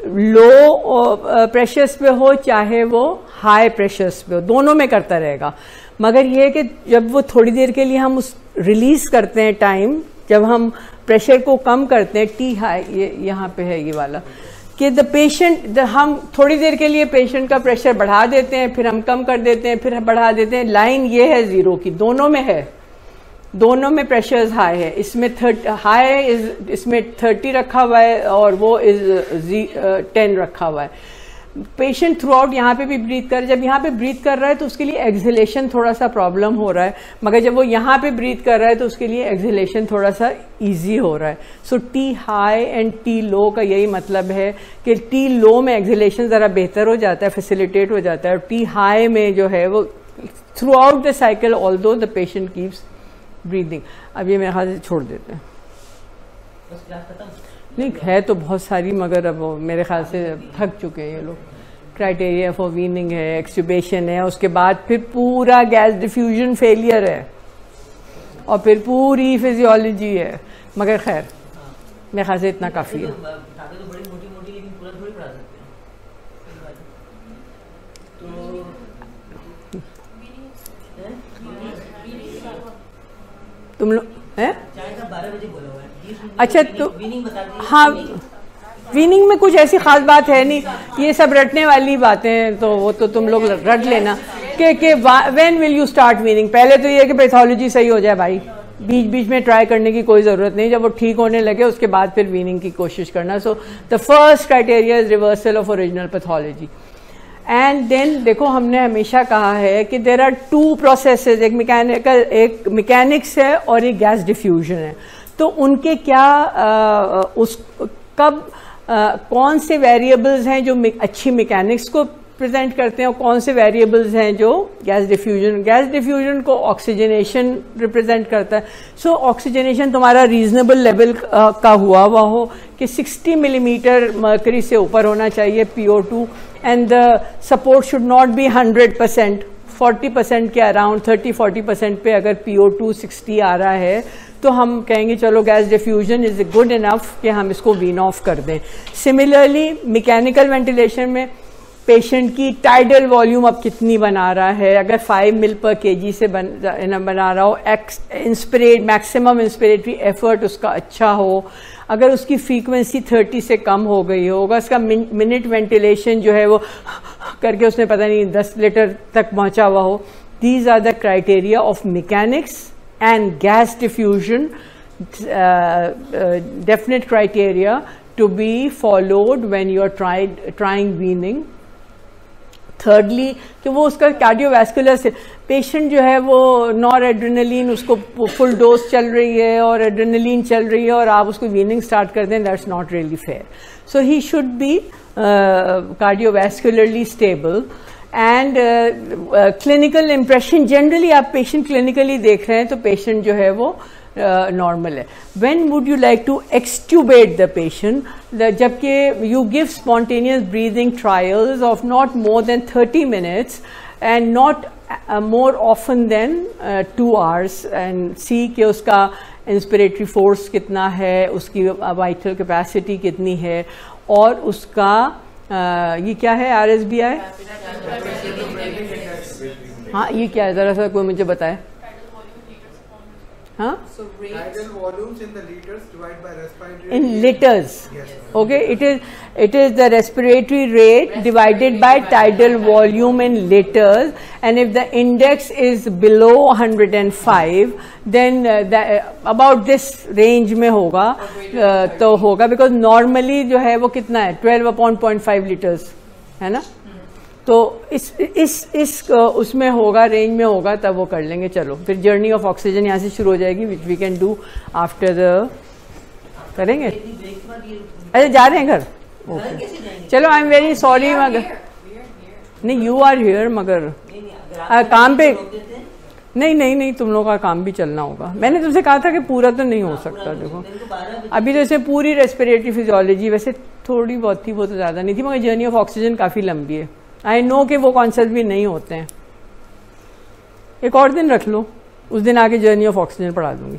लो प्रेशर्स पे हो चाहे वो हाई प्रेशर्स पे हो, दोनों में करता रहेगा। मगर ये है कि जब वो थोड़ी देर के लिए हम उस रिलीज करते हैं टाइम, जब हम प्रेशर को कम करते हैं, टी हाई ये यहाँ पे है ये वाला, कि द पेशेंट हम थोड़ी देर के लिए पेशेंट का प्रेशर बढ़ा देते हैं, फिर हम कम कर देते हैं, फिर बढ़ा देते हैं। लाइन ये है जीरो की, दोनों में है, दोनों में प्रेशर्स हाई है। इसमें हाई इज, इसमें 30 रखा हुआ है और वो इज 10 रखा हुआ है। पेशेंट थ्रू आउट यहाँ पे भी ब्रीथ कर, जब यहाँ पे ब्रीथ कर रहा है तो उसके लिए एक्सहेलेशन थोड़ा सा प्रॉब्लम हो रहा है, मगर जब वो यहाँ पे ब्रीथ कर रहा है तो उसके लिए एक्सहेलेशन थोड़ा सा इजी हो रहा है। So T high and T लो का यही मतलब है कि टी लो में एक्सहेलेशन जरा बेहतर हो जाता है, फैसिलिटेट हो जाता है, और टी हाई में जो है वो through out the cycle although the patient keeps breathing. अब ये मेरे ख्याल से छोड़ देते हैं, नहीं है तो बहुत सारी, मगर अब मेरे ख्याल से थक चुके हैं ये लोग। क्राइटेरिया फॉर वीनिंग है, एक्सट्यूबेशन है, उसके बाद फिर पूरा गैस डिफ्यूजन फेलियर है, और फिर पूरी फिजियोलॉजी है, मगर खैर मेरे ख्याल से इतना काफी है। तुम लोग हैं? अच्छा, तो हाँ, वीनिंग में कुछ ऐसी खास बात है नहीं, ये सब रटने वाली बातें हैं, तो वो तो तुम लोग रट लेना कि when will you start weaning. पहले तो ये है कि पैथोलॉजी सही हो जाए भाई, बीच बीच में ट्राई करने की कोई जरूरत नहीं, जब वो ठीक होने लगे उसके बाद फिर वीनिंग की कोशिश करना। So the first criteria is reversal of original pathology. And then देखो, हमने हमेशा कहा है कि देर आर टू प्रोसेसेस, एक मैकेनिक्स है और एक गैस डिफ्यूजन है। तो उनके क्या कौन से वेरिएबल्स हैं जो अच्छी मैकेनिक्स को प्रेजेंट करते हैं और कौन से वेरिएबल्स हैं जो गैस डिफ्यूजन को ऑक्सीजनेशन रिप्रेजेंट करता है। सो ऑक्सीजनेशन तुम्हारा रीजनेबल लेवल का हुआ हो कि 60 मिलीमीटर मर्करी से ऊपर होना चाहिए PO2, and the support should not be 100%, 40% के अराउंड, 30-40% पे अगर PO2 60 आ रहा है तो हम कहेंगे चलो gas diffusion is good enough कि हम इसको वीन ऑफ कर दें। सिमिलरली मैकेनिकल वेंटिलेशन में पेशेंट की टाइडल वॉल्यूम अब कितनी बना रहा है, अगर 5 मिल पर kg से बना रहा हो, मैक्सिमम इंस्पिरेटरी एफर्ट उसका अच्छा हो, अगर उसकी फ्रीक्वेंसी 30 से कम हो गई होगा, उसका मिनट वेंटिलेशन जो है वो करके उसने पता नहीं 10 लीटर तक पहुंचा हुआ हो। These are the criteria of mechanics and gas diffusion, definite criteria to be followed when you are trying weaning. Thirdly, कि वो उसका कार्डियोवैस्कुलर से पेशेंट जो है वो नॉर एड्रेनलिन उसको फुल डोज चल रही है और एड्रेनलिन चल रही है और आप उसको वीनिंग स्टार्ट कर दें, that's not really fair. So he should be cardiovascularly stable and clinical impression. Generally आप पेशेंट क्लिनिकली देख रहे हैं तो पेशेंट जो है वो नॉर्मल है. When would you like to extubate the patient? जबकि you give spontaneous breathing trials of not more than 30 minutes and not more often than 2 hours and see कि उसका इंस्पिरेटरी फोर्स कितना है, उसकी वाइटल कैपेसिटी कितनी है, और उसका ये क्या है RSBI? हाँ, ये क्या है, जरा सा कोई मुझे बताए. हाँ, tidal volumes in the liters divided by respiratory in rate. liters. Yes. Okay, it is the respiratory rate divided by tidal volume in liters, and if the index is below 105, then about this range में होगा, तो होगा, because normally जो है वो कितना है 12/0.5 liters है ना. तो इस उसमें होगा, रेंज में होगा, तब वो कर लेंगे. चलो फिर जर्नी ऑफ ऑक्सीजन यहाँ से शुरू हो जाएगी, which we can do after the, करेंगे. अच्छा, जा रहे हैं घर? ओके, चलो. आई एम वेरी सॉरी, मगर नहीं, यू आर हियर, मगर काम पे नहीं, तुम लोगों का काम भी चलना होगा. मैंने तुमसे कहा था कि पूरा तो नहीं हो सकता. देखो अभी तो इसमें पूरी रेस्पिरेटरी फिजियोलॉजी, वैसे थोड़ी बहुत थी, वो तो ज़्यादा नहीं थी, मगर जर्नी ऑफ ऑक्सीजन काफ़ी लंबी है. आई नो कि वो कॉन्सेप्ट भी नहीं होते हैं. एक और दिन रख लो, उस दिन आके जर्नी ऑफ ऑक्सीजन पढ़ा दूंगी.